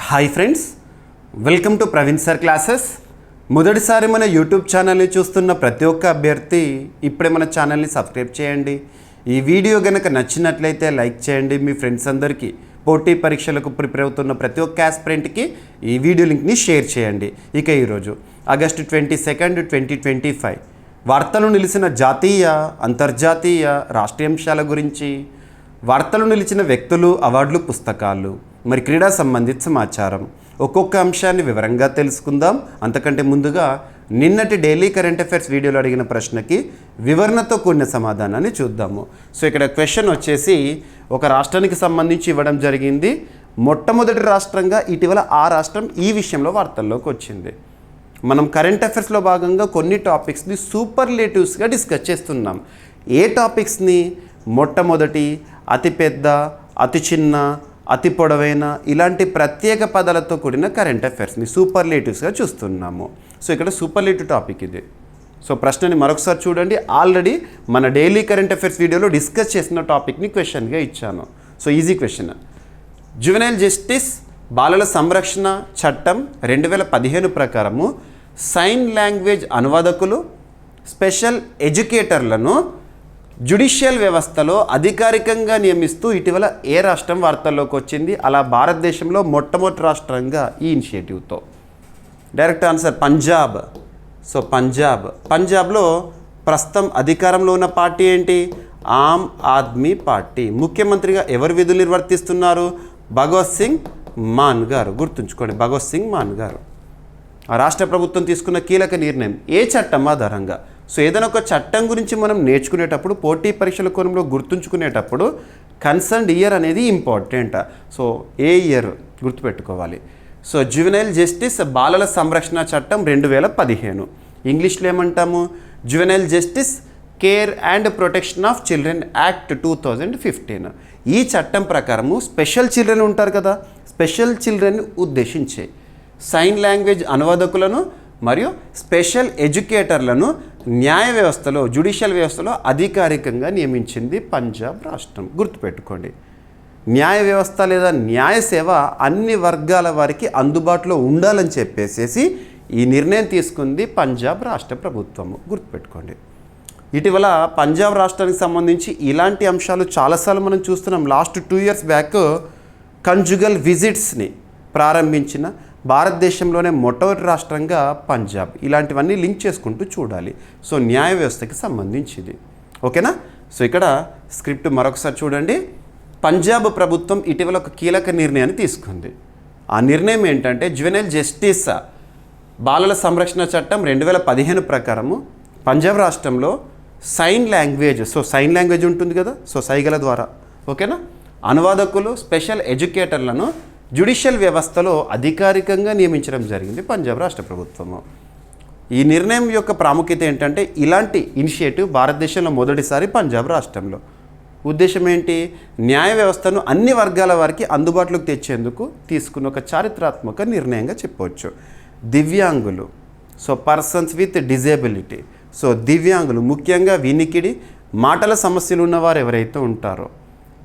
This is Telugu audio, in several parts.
Hi friends, welcome to Praveen sir classes. మొదటిసారి మన యూట్యూబ్ ఛానల్ని చూస్తున్న ప్రతి ఒక్క అభ్యర్థి ఇప్పుడే మన ఛానల్ని సబ్స్క్రైబ్ చేయండి. ఈ వీడియో కనుక నచ్చినట్లయితే లైక్ చేయండి. మీ ఫ్రెండ్స్ అందరికీ పోటీ పరీక్షలకు ప్రిపేర్ అవుతున్న ప్రతి ఒక్క ఆస్పిరెంట్కి ఈ వీడియో లింక్ని షేర్ చేయండి. ఇక ఈరోజు ఆగస్టు 22, 2025 వార్తలు నిలిచిన జాతీయ, అంతర్జాతీయ, రాష్ట్రీయ అంశాల గురించి, వార్తలు నిలిచిన వ్యక్తులు, అవార్డులు, పుస్తకాలు, మరి క్రీడా సంబంధిత సమాచారం, ఒక్కొక్క అంశాన్ని వివరంగా తెలుసుకుందాం. అంతకంటే ముందుగా నిన్నటి డైలీ కరెంట్ అఫైర్స్ వీడియోలో అడిగిన ప్రశ్నకి వివరణతో కూడిన సమాధానాన్ని చూద్దాము. సో ఇక్కడ క్వశ్చన్ వచ్చేసి ఒక రాష్ట్రానికి సంబంధించి ఇవ్వడం జరిగింది. మొట్టమొదటి రాష్ట్రంగా ఇటీవల ఆ రాష్ట్రం ఈ విషయంలో వార్తల్లోకి వచ్చింది. మనం కరెంట్ అఫైర్స్లో భాగంగా కొన్ని టాపిక్స్ని సూపర్లేటివ్స్గా డిస్కస్ చేస్తున్నాం. ఏ టాపిక్స్ని? మొట్టమొదటి, అతిపెద్ద, అతి చిన్న, అతి పొడవైన, ఇలాంటి ప్రత్యేక పదాలతో కూడిన కరెంట్ అఫైర్స్ని సూపర్లేటివ్స్గా చూస్తున్నాము. సో ఇక్కడ సూపర్లేటివ్ టాపిక్ ఇది. సో ప్రశ్నని మరొకసారి చూడండి. ఆల్రెడీ మన డైలీ కరెంట్ అఫైర్స్ వీడియోలో డిస్కస్ చేసిన టాపిక్ని క్వశ్చన్గా ఇచ్చాను. So easy question. Juvenile justice బాలల సంరక్షణ చట్టం 2015 ప్రకారము సైన్ లాంగ్వేజ్ అనువాదకులు, స్పెషల్ ఎడ్యుకేటర్లను జ్యుడిషియల్ వ్యవస్థలో అధికారికంగా నియమిస్తూ ఇటీవల ఏ రాష్ట్రం వార్తల్లోకి వచ్చింది? అలా భారతదేశంలో మొట్టమొదటి రాష్ట్రంగా ఈ ఇనిషియేటివ్తో. Direct answer Punjab. సో పంజాబ్లో ప్రస్తుతం అధికారంలో ఉన్న పార్టీ ఏంటి? ఆమ్ ఆద్మీ పార్టీ. ముఖ్యమంత్రిగా ఎవరు విధులు నిర్వర్తిస్తున్నారు? భగవత్ సింగ్ మాన్ గారు. గుర్తుంచుకోండి, భగవత్ సింగ్ మాన్ గారు. ఆ రాష్ట్ర ప్రభుత్వం తీసుకున్న కీలక నిర్ణయం ఏ చట్టం ఆధారంగా? సో ఏదైనా ఒక చట్టం గురించి మనం నేర్చుకునేటప్పుడు, పోటీ పరీక్షల కోణంలో గుర్తుంచుకునేటప్పుడు కన్సర్న్డ్ ఇయర్ అనేది ఇంపార్టెంట్. సో ఏ ఇయర్ గుర్తుపెట్టుకోవాలి. సో జువెనైల్ జస్టిస్ బాలల సంరక్షణ చట్టం 2015. ఇంగ్లీష్లో ఏమంటాము? Juvenile justice care and protection of children act 2015. ఈ చట్టం ప్రకారము స్పెషల్ చిల్డ్రన్ ఉంటారు కదా, స్పెషల్ చిల్డ్రన్ ఉద్దేశించే సైన్ లాంగ్వేజ్ అనువాదకులను మరియు స్పెషల్ ఎడ్యుకేటర్లను న్యాయ వ్యవస్థలో, జ్యుడిషియల్ వ్యవస్థలో అధికారికంగా నియమించింది పంజాబ్ రాష్ట్రం. గుర్తుపెట్టుకోండి, న్యాయ వ్యవస్థ లేదా న్యాయ సేవ అన్ని వర్గాల వారికి అందుబాటులో ఉండాలని చెప్పేసి ఈ నిర్ణయం తీసుకుంది పంజాబ్ రాష్ట్ర ప్రభుత్వము. గుర్తుపెట్టుకోండి, ఇటీవల పంజాబ్ రాష్ట్రానికి సంబంధించి ఇలాంటి అంశాలు చాలాసార్లు మనం చూస్తున్నాం. లాస్ట్ 2 years బ్యాక్ కంజుగల్ విజిట్స్ని ప్రారంభించిన భారతదేశంలోనే మొట్టమొదటి రాష్ట్రంగా పంజాబ్. ఇలాంటివన్నీ లింక్ చేసుకుంటూ చూడాలి. సో న్యాయ వ్యవస్థకి సంబంధించింది. ఓకేనా? సో ఇక్కడ స్క్రిప్ట్ మరొకసారి చూడండి. పంజాబ్ ప్రభుత్వం ఇటీవల ఒక కీలక నిర్ణయాన్ని తీసుకుంది. ఆ నిర్ణయం ఏంటంటే జువెనైల్ జస్టిస్ బాలల సంరక్షణ చట్టం 2015 ప్రకారము పంజాబ్ రాష్ట్రంలో sign language, so sign language ఉంటుంది కదా, సో సైగల ద్వారా, ఓకేనా, అనువాదకులు, స్పెషల్ ఎడ్యుకేటర్లను జ్యుడిషియల్ వ్యవస్థలో అధికారికంగా నియమించడం జరిగింది పంజాబ్ రాష్ట్ర ప్రభుత్వము. ఈ నిర్ణయం యొక్క ప్రాముఖ్యత ఏంటంటే ఇలాంటి ఇనిషియేటివ్ భారతదేశంలో మొదటిసారి పంజాబ్ రాష్ట్రంలో. ఉద్దేశం ఏంటి? న్యాయ వ్యవస్థను అన్ని వర్గాల వారికి అందుబాటులోకి తెచ్చేందుకు తీసుకున్న ఒక చారిత్రాత్మక నిర్ణయంగా చెప్పవచ్చు. దివ్యాంగులు, so persons with disability, so దివ్యాంగులు ముఖ్యంగా వినికిడి, మాటల సమస్యలు ఉన్నవారు ఎవరైతే ఉంటారో,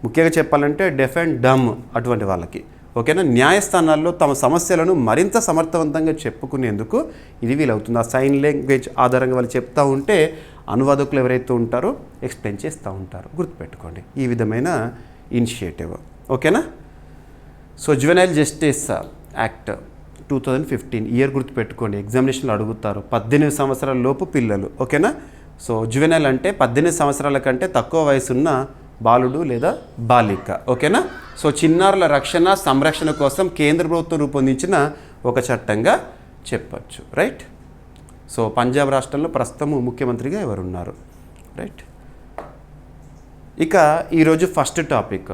ముఖ్యంగా చెప్పాలంటే డెఫ్ అండ్ డమ్ అటువంటి వాళ్ళకి, ఓకేనా, న్యాయస్థానాల్లో తమ సమస్యలను మరింత సమర్థవంతంగా చెప్పుకునేందుకు ఇది వీలవుతుంది. ఆ సైన్ లాంగ్వేజ్ ఆధారంగా వాళ్ళు చెప్తూ ఉంటే అనువాదకులు ఎవరైతే ఉంటారో ఎక్స్ప్లెయిన్ చేస్తూ ఉంటారు. గుర్తుపెట్టుకోండి, ఈ విధమైన ఇనిషియేటివ్. ఓకేనా? So juvenile justice act 2015 year గుర్తుపెట్టుకోండి, ఎగ్జామినేషన్లో అడుగుతారు. 18 సంవత్సరాల లోపు పిల్లలు. ఓకేనా? సో జువెనైల్ అంటే 18 సంవత్సరాల కంటే తక్కువ వయసున్న బాలుడు లేదా బాలిక. ఓకేనా? సో చిన్నారుల రక్షణ, సంరక్షణ కోసం కేంద్ర ప్రభుత్వం రూపొందించిన ఒక చట్టంగా చెప్పచ్చు. రైట్? సో పంజాబ్ రాష్ట్రంలో ప్రస్తుతం ముఖ్యమంత్రిగా ఎవరున్నారు? రైట్. ఇక ఈరోజు ఫస్ట్ టాపిక్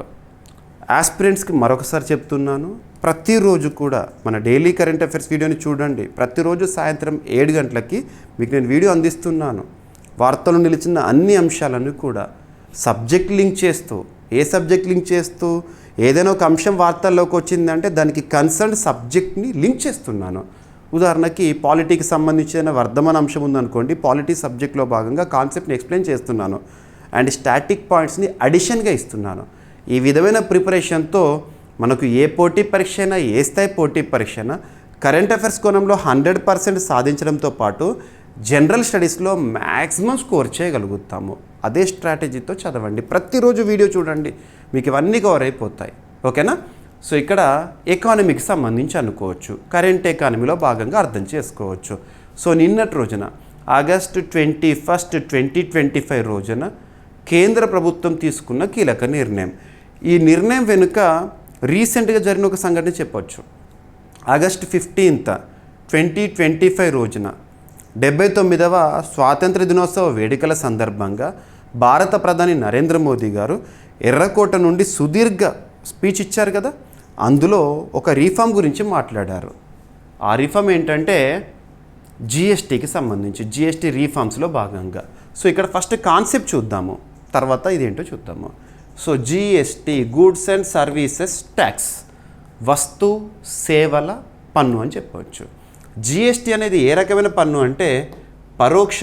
ఆస్పిరెంట్స్కి మరొకసారి చెప్తున్నాను, ప్రతిరోజు కూడా మన డైలీ కరెంట్ అఫైర్స్ వీడియోని చూడండి. ప్రతిరోజు సాయంత్రం 7 గంటలకి మీకు నేను వీడియో అందిస్తున్నాను. వార్తలు నిలిచిన అన్ని అంశాలను కూడా సబ్జెక్ట్ లింక్ చేస్తూ, ఏ సబ్జెక్ట్ లింక్ చేస్తూ, ఏదైనా ఒక అంశం వార్తల్లోకి వచ్చిందంటే దానికి కన్సర్న్ సబ్జెక్ట్ని లింక్ చేస్తున్నాను. ఉదాహరణకి పాలిటీకి సంబంధించిన వర్ధమాన అంశం ఉందనుకోండి, పాలిటీ సబ్జెక్ట్లో భాగంగా కాన్సెప్ట్ని ఎక్స్ప్లెయిన్ చేస్తున్నాను అండ్ స్టాటిక్ పాయింట్స్ని అడిషన్గా ఇస్తున్నాను. ఈ విధమైన ప్రిపరేషన్తో మనకు ఏ పోటీ పరీక్ష అయినా, ఏ స్థాయి పోటీ పరీక్ష అయినా కరెంట్ అఫైర్స్ కోణంలో 100% సాధించడంతో పాటు జనరల్ స్టడీస్లో మ్యాక్సిమం స్కోర్ చేయగలుగుతాము. అదే స్ట్రాటజీతో చదవండి. ప్రతిరోజు వీడియో చూడండి, మీకు ఇవన్నీ కవర్ అయిపోతాయి. ఓకేనా? సో ఇక్కడ ఎకానమీకి సంబంధించి అనుకోవచ్చు, కరెంట్ ఎకానమీలో భాగంగా అర్థం చేసుకోవచ్చు. సో నిన్నటి రోజున ఆగస్టు 21, 2025 రోజున కేంద్ర ప్రభుత్వం తీసుకున్న కీలక నిర్ణయం. ఈ నిర్ణయం వెనుక రీసెంట్గా జరిగిన ఒక సంఘటన చెప్పవచ్చు. ఆగస్టు 15, 2025 రోజున 79వ స్వాతంత్ర దినోత్సవ వేడుకల సందర్భంగా భారత ప్రధాని నరేంద్ర మోదీ గారు ఎర్రకోట నుండి సుదీర్ఘ స్పీచ్ ఇచ్చారు కదా. అందులో ఒక రీఫార్మ్ గురించి మాట్లాడారు. ఆ రీఫార్మ్ ఏంటంటే జిఎస్టీకి సంబంధించి, జిఎస్టీ రీఫార్మ్స్లో భాగంగా. సో ఇక్కడ ఫస్ట్ కాన్సెప్ట్ చూద్దాము, తర్వాత ఇదేంటో చూద్దాము. So GST, goods and services tax, వస్తు సేవల పన్ను అని చెప్పవచ్చు. జిఎస్టీ అనేది ఏ రకమైన పన్ను అంటే పరోక్ష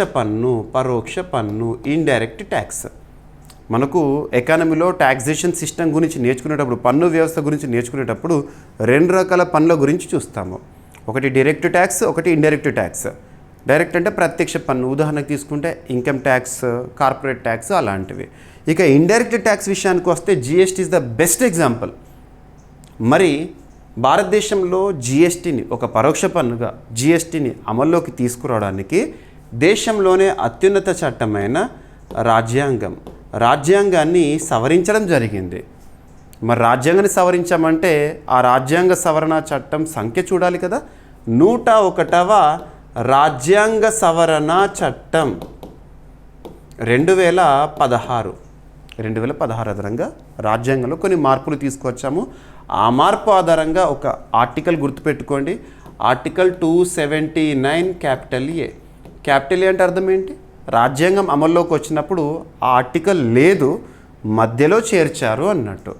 పన్ను, ఇండైరెక్ట్ ట్యాక్స్. మనకు ఎకానమీలో ట్యాక్సేషన్ సిస్టమ్ గురించి నేర్చుకునేటప్పుడు, పన్ను వ్యవస్థ గురించి నేర్చుకునేటప్పుడు 2 రకాల పన్నుల గురించి చూస్తాము. ఒకటి డైరెక్ట్ ట్యాక్స్, ఒకటి ఇండైరెక్ట్ ట్యాక్స్. డైరెక్ట్ అంటే ప్రత్యక్ష పన్ను, ఉదాహరణకు తీసుకుంటే ఇన్కమ్ ట్యాక్స్, కార్పొరేట్ ట్యాక్స్ అలాంటివి. ఇక ఇండైరెక్ట్ ట్యాక్స్ విషయానికి వస్తే GST is the best example. మరి భారతదేశంలో జిఎస్టీని ఒక పరోక్ష పన్నుగా జిఎస్టీని అమల్లోకి తీసుకురావడానికి దేశంలోనే అత్యున్నత చట్టమైన రాజ్యాంగాన్ని సవరించడం జరిగింది. మరి రాజ్యాంగాన్ని సవరించామంటే ఆ రాజ్యాంగ సవరణ చట్టం సంఖ్య చూడాలి కదా. 101వ రాజ్యాంగ సవరణ చట్టం 2016 ఆధారంగా రాజ్యాంగంలో కొన్ని మార్పులు తీసుకొచ్చాము. ఆ మార్పు ఆధారంగా ఒక ఆర్టికల్ గుర్తుపెట్టుకోండి, ఆర్టికల్ 279 క్యాపిటల్ ఏ. క్యాపిటల్ ఏ అంటే అర్థం ఏంటి? రాజ్యాంగం అమల్లోకి వచ్చినప్పుడు ఆ ఆర్టికల్ లేదు, మధ్యలో చేర్చారు అన్నట్టు.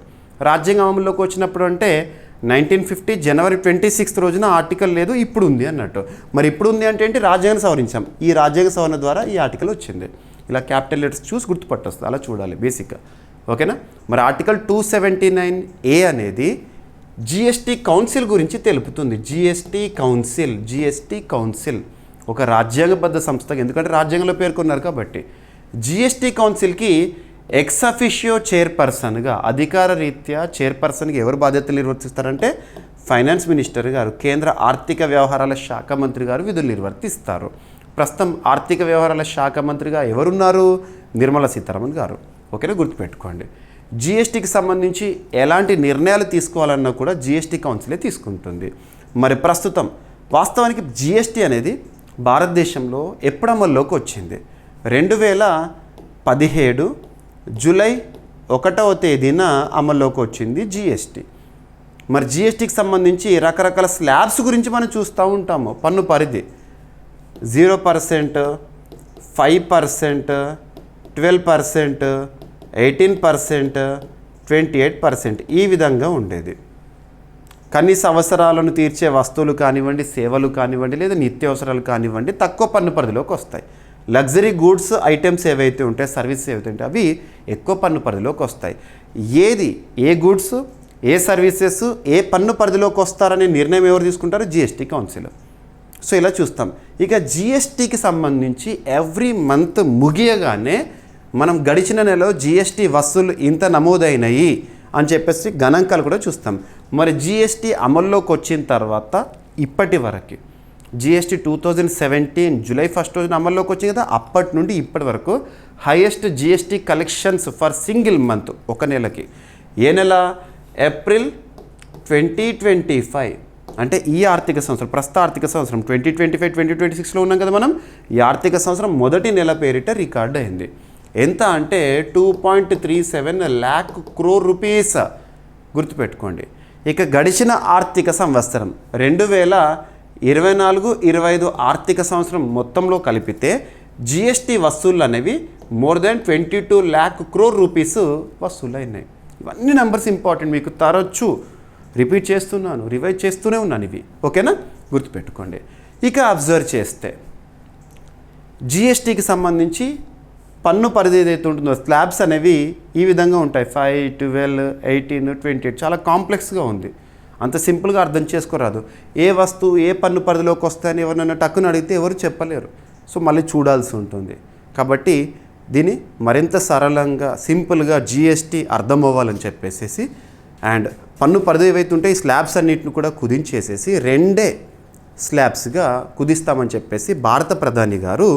రాజ్యాంగం అమల్లోకి వచ్చినప్పుడు అంటే 1950 జనవరి 26 రోజున ఆర్టికల్ లేదు, ఇప్పుడు ఉంది అన్నట్టు. మరి ఇప్పుడు ఉంది అంటే ఏంటి? రాజ్యాంగం సవరించాం. ఈ రాజ్యాంగ సవరణ ద్వారా ఈ ఆర్టికల్ వచ్చింది. ఇలా క్యాపిటల్ లెటర్స్ చూసి గుర్తుపట్టొస్తుంది, అలా చూడాలి బేసిక్గా. ఓకేనా? మరి ఆర్టికల్ 279A అనేది జిఎస్టీ కౌన్సిల్ గురించి తెలుపుతుంది. జిఎస్టీ కౌన్సిల్ ఒక రాజ్యాంగబద్ధ సంస్థ, ఎందుకంటే రాజ్యాంగంలో పేర్కొన్నారు కాబట్టి. జిఎస్టీ కౌన్సిల్కి ఎక్స్ అఫిషియో చైర్పర్సన్గా, అధికార రీత్యా చైర్పర్సన్గా ఎవరు బాధ్యతలు నిర్వర్తిస్తారంటే ఫైనాన్స్ మినిస్టర్ గారు, కేంద్ర ఆర్థిక వ్యవహారాల శాఖ మంత్రి గారు విధులు నిర్వర్తిస్తారు. ప్రస్తుతం ఆర్థిక వ్యవహారాల శాఖ మంత్రిగా ఎవరున్నారు? నిర్మలా సీతారామన్ గారు. ఓకేనా? గుర్తుపెట్టుకోండి. జిఎస్టీకి సంబంధించి ఎలాంటి నిర్ణయాలు తీసుకోవాలన్నా కూడా జిఎస్టీ కౌన్సిలే తీసుకుంటుంది. మరి ప్రస్తుతం వాస్తవానికి జిఎస్టీ అనేది భారతదేశంలో ఎప్పుడు అమల్లోకి వచ్చింది? 2017 జూలై 1వ తేదీన అమల్లోకి వచ్చింది జిఎస్టీ. మరి జిఎస్టీకి సంబంధించి రకరకాల స్లాబ్స్ గురించి మనం చూస్తూ ఉంటాము. పన్ను పరిధి 0%, 5%, 12%, 18%, 28% ఈ విధంగా ఉండేది. కనీస అవసరాలను తీర్చే వస్తువులు కానివ్వండి, సేవలు కానివ్వండి, లేదా నిత్యావసరాలు కానివ్వండి తక్కువ పన్ను పరిధిలోకి వస్తాయి. లగ్జరీ గూడ్స్ ఐటమ్స్ ఏవైతే ఉంటాయి, సర్వీసెస్ ఏవైతే ఉంటాయి అవి ఎక్కువ పన్ను పరిధిలోకి వస్తాయి. ఏ గూడ్స్, ఏ సర్వీసెస్ ఏ పన్ను పరిధిలోకి వస్తారనే నిర్ణయం ఎవరు తీసుకుంటారు? GST council. సో ఇలా చూస్తాం. ఇక జిఎస్టీకి సంబంధించి ఎవ్రీ మంత్ ముగియగానే మనం గడిచిన నెలలో జిఎస్టీ వసూలు ఇంత నమోదైనాయి అని చెప్పేసి గణాంకాలు కూడా చూస్తాం. మరి జిఎస్టీ అమల్లోకి వచ్చిన తర్వాత ఇప్పటి వరకు జిఎస్టీ 2017 జూలై 1 రోజున అమల్లోకి వచ్చింది కదా, అప్పటి నుండి ఇప్పటి వరకు highest GST collections for single month, ఒక నెలకి. ఏ నెల? ఏప్రిల్ 2025. అంటే ఈ ఆర్థిక సంవత్సరం, ప్రస్తుత ఆర్థిక సంవత్సరం 2025-2026లో ఉన్నాం కదా మనం. ఈ ఆర్థిక సంవత్సరం మొదటి నెల పేరిట రికార్డ్ అయింది. ఎంత అంటే 2.37 lakh crore rupees. గుర్తుపెట్టుకోండి. ఇక గడిచిన ఆర్థిక సంవత్సరం 2024-25 ఆర్థిక సంవత్సరం మొత్తంలో కలిపితే జిఎస్టీ వసూళ్ళు అనేవి more than 22 lakh crore rupees వసూలు అయినాయి. ఇవన్నీ నెంబర్స్ ఇంపార్టెంట్, మీకు తరచు రిపీట్ చేస్తున్నాను, రివైజ్ చేస్తూనే ఉన్నాను ఇవి. ఓకేనా? గుర్తుపెట్టుకోండి. ఇక అబ్జర్వ్ చేస్తే జిఎస్టీకి సంబంధించి పన్ను పరిధి ఏదైతే ఉంటుందో స్లాబ్స్ అనేవి ఈ విధంగా ఉంటాయి. 5, 12, 18, 28 చాలా కాంప్లెక్స్గా ఉంది. అంత సింపుల్గా అర్థం చేసుకోరాదు. ఏ వస్తువు ఏ పన్ను పరిధిలోకి వస్తాయని ఎవరినైనా టక్కున అడిగితే ఎవరు చెప్పలేరు. సో మళ్ళీ చూడాల్సి ఉంటుంది. కాబట్టి దీన్ని మరింత సరళంగా సింపుల్గా జిఎస్టీ అర్థం అవ్వాలని చెప్పేసి అండ్ పన్ను పరిధి ఏవైతే ఉంటే ఈ స్లాబ్స్ అన్నిటిని కూడా కుదించేసేసి 2 స్లాబ్స్గా కుదిస్తామని చెప్పేసి భారత ప్రధాని గారు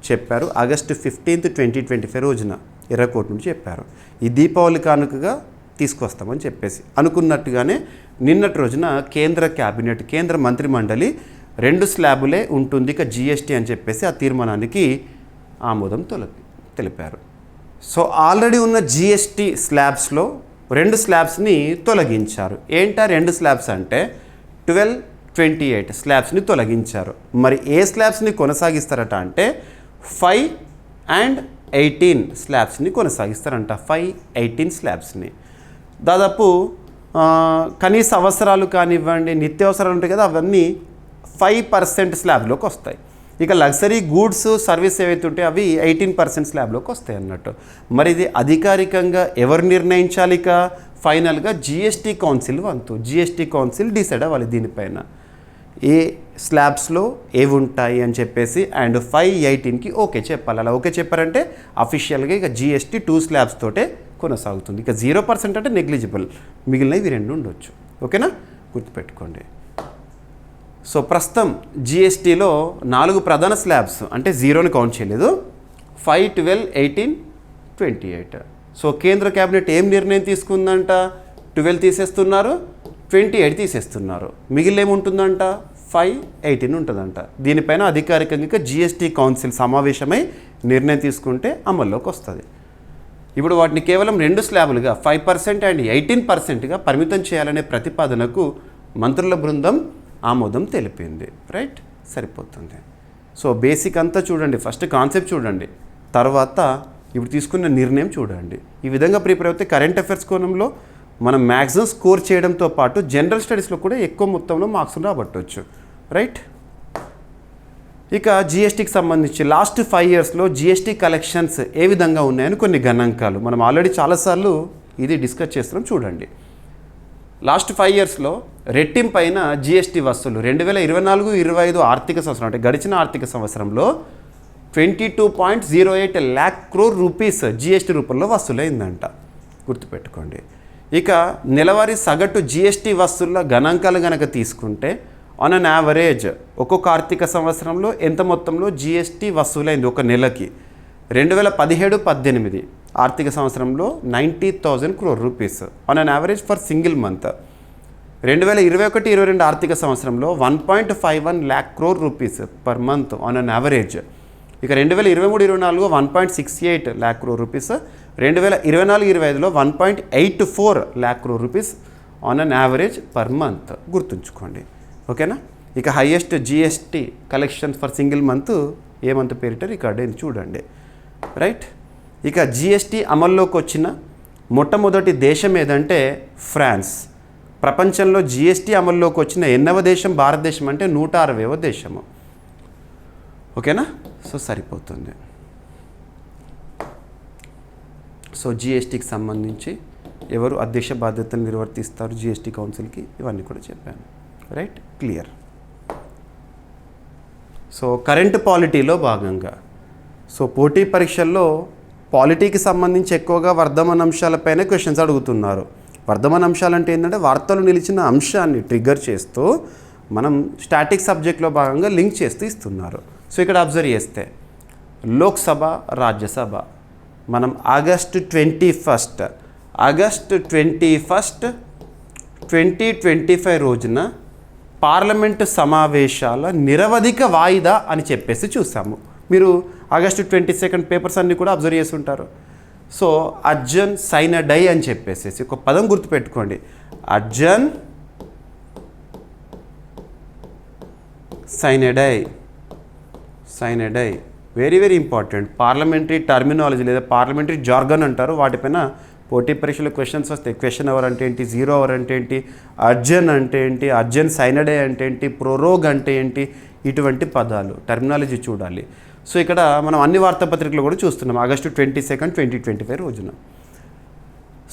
చెప్పారు. ఆగస్టు 15, 2025 రోజున ఎర్రకోట నుంచి చెప్పారు. ఈ దీపావళి కానుకగా తీసుకొస్తామని చెప్పేసి అనుకున్నట్టుగానే నిన్నటి రోజున కేంద్ర క్యాబినెట్ కేంద్ర మంత్రిమండలి 2 స్లాబులే ఉంటుంది ఇక జిఎస్టీ అని చెప్పేసి ఆ తీర్మానానికి ఆమోదం తెలిపారు. సో ఆల్రెడీ ఉన్న జిఎస్టీ స్లాబ్స్లో 2 స్లాబ్స్ని తొలగించారు. ఏంటా 2 స్లాబ్స్ అంటే 12, 28 స్లాబ్స్ని తొలగించారు. మరి ఏ స్లాబ్స్ని కొనసాగిస్తారట అంటే 5 and 18 స్లాబ్స్ని కొనసాగిస్తారంట. 5, 18 స్లాబ్స్ని దాదాపు కనీస అవసరాలు కానివ్వండి, నిత్యావసరాలు ఉంటాయి కదా, అవన్నీ 5% స్లాబ్లోకి వస్తాయి. ఇక లగ్జరీ గూడ్స్ సర్వీస్ ఏవైతే ఉంటాయో అవి 18% స్లాబ్లోకి వస్తాయి అన్నట్టు. మరి ఇది అధికారికంగా ఎవరు నిర్ణయించాలి? ఇక ఫైనల్గా జిఎస్టీ కౌన్సిల్ వంతు. జిఎస్టీ కౌన్సిల్ డిసైడ్ అవ్వాలి దీనిపైన ఏ స్లాబ్స్లో ఏవి ఉంటాయి అని చెప్పేసి అండ్ 5, 18కి ఓకే చెప్పాలి. అలా ఓకే చెప్పారంటే అఫీషియల్గా ఇక జిఎస్టీ 2 స్లాబ్స్ తోటే కొనసాగుతుంది. ఇక 0% అంటే నెగ్లిజిబుల్, మిగిలినవి 2 ఉండొచ్చు. ఓకేనా, గుర్తుపెట్టుకోండి. సో ప్రస్తుతం జిఎస్టీలో 4 ప్రధాన స్లాబ్స్ అంటే 0ని కౌంట్ చేయలేదు. 5, 12, 18, 28. సో కేంద్ర క్యాబినెట్ ఏం నిర్ణయం తీసుకుందంట? 12 తీసేస్తున్నారు, 28 తీసేస్తున్నారు. మిగిలిన ఏముంటుందంట? 5, 18 ఉంటుందంట. దీనిపైన అధికారికంగా జిఎస్టీ కౌన్సిల్ సమావేశమై నిర్ణయం తీసుకుంటే అమల్లోకి వస్తుంది. ఇప్పుడు వాటిని కేవలం 2 స్లాబులుగా 5% అండ్ 18%గా పరిమితం చేయాలనే ప్రతిపాదనకు మంత్రుల బృందం ఆమోదం తెలిపింది. రైట్, సరిపోతుంది. సో బేసిక్ అంతా చూడండి, ఫస్ట్ కాన్సెప్ట్ చూడండి, తర్వాత ఇప్పుడు తీసుకున్న నిర్ణయం చూడండి. ఈ విధంగా ప్రిపేర్ అయితే కరెంట్ అఫైర్స్ కోణంలో మనం మ్యాక్సిమం స్కోర్ చేయడంతో పాటు జనరల్ స్టడీస్లో కూడా ఎక్కువ మొత్తంలో మార్క్స్ రాబట్టవచ్చు. రైట్, ఇక జిఎస్టీకి సంబంధించి లాస్ట్ 5 ఇయర్స్లో జిఎస్టీ కలెక్షన్స్ ఏ విధంగా ఉన్నాయని కొన్ని గణాంకాలు మనం ఆల్రెడీ చాలాసార్లు ఇది డిస్కస్ చేస్తున్నాం. చూడండి, లాస్ట్ 5 ఇయర్స్లో రెట్టింపైన జిఎస్టీ వసూలు 2024-25 ఆర్థిక సంవత్సరం అంటే గడిచిన ఆర్థిక సంవత్సరంలో 22.08 lakh crore రూపీస్ జిఎస్టీ రూపంలో వసూలైందంట. గుర్తుపెట్టుకోండి. ఇక నెలవారీ సగటు జిఎస్టీ వసూళ్ళ గణాంకాలు కనుక తీసుకుంటే ఆన్ అన్ యావరేజ్ ఒక్కొక్క ఆర్థిక సంవత్సరంలో ఎంత మొత్తంలో జిఎస్టీ వసూలైంది ఒక నెలకి? 2017-18 ఆర్థిక సంవత్సరంలో 90,000 crore rupees on an average for single month. 2021-22 ఆర్థిక సంవత్సరంలో 1.51 lakh crore rupees per month on an average. ఇక 2023-24 1.68 lakh crore రూపీస్, 2024-25లో 1.84 lakh crore rupees on an average per month. గుర్తుంచుకోండి. ఓకేనా. ఇక highest GST collection for single month ఏ మంత్ పేరిట రికార్డ్ అయింది చూడండి. రైట్, ఇక జిఎస్టీ అమల్లోకి వచ్చిన మొట్టమొదటి దేశం ఏదంటే ఫ్రాన్స్. ప్రపంచంలో జిఎస్టీ అమల్లోకి వచ్చిన ఎన్నవ దేశం? భారతదేశం అంటే 160వ దేశము. ఓకేనా, సో సరిపోతుంది. సో జిఎస్టీకి సంబంధించి ఎవరు అధ్యక్ష బాధ్యతలు నిర్వర్తిస్తారు జిఎస్టీ కౌన్సిల్కి, ఇవన్నీ కూడా చెప్పాను. Right, clear. సో కరెంట్ పాలిటీలో భాగంగా సో పోటీ పరీక్షల్లో పాలిటీకి సంబంధించి ఎక్కువగా వర్ధమాన అంశాలపైన క్వశ్చన్స్ అడుగుతున్నారు. వర్ధమాన అంశాలు అంటే ఏంటంటే వార్తలు నిలిచిన అంశాన్ని ట్రిగ్గర్ చేస్తూ మనం స్టాటిక్ సబ్జెక్ట్లో భాగంగా లింక్ చేస్తూ ఇస్తున్నారు. సో ఇక్కడ అబ్జర్వ్ చేస్తే లోక్సభ, రాజ్యసభ మనం ఆగస్టు 21, 2025 రోజున పార్లమెంటు సమావేశాల నిరవధిక వాయిదా అని చెప్పేసి చూసాము. మీరు ఆగస్టు 22 పేపర్స్ అన్నీ కూడా అబ్జర్వ్ చేసి ఉంటారు. సో అర్జన్ సైనడై అని చెప్పేసి ఒక పదం గుర్తుపెట్టుకోండి. Adjourn sine die very very important. Parliamentary terminology లేదా పార్లమెంటరీ జార్గన్ అంటారు. వాటిపైన పోటీ పరీక్షలో క్వశ్చన్స్ వస్తాయి. క్వశ్చన్ అవర్ అంటే ఏంటి, జీరో అవర్ అంటే ఏంటి, అర్జన్ అంటే ఏంటి, అర్జన్ సైనడే అంటే ఏంటి, ప్రొరోగ్ అంటే ఏంటి, ఇటువంటి పదాలు టర్మినాలజీ చూడాలి. సో ఇక్కడ మనం అన్ని వార్తాపత్రికలు కూడా చూస్తున్నాం ఆగస్టు 22, 2025 రోజున.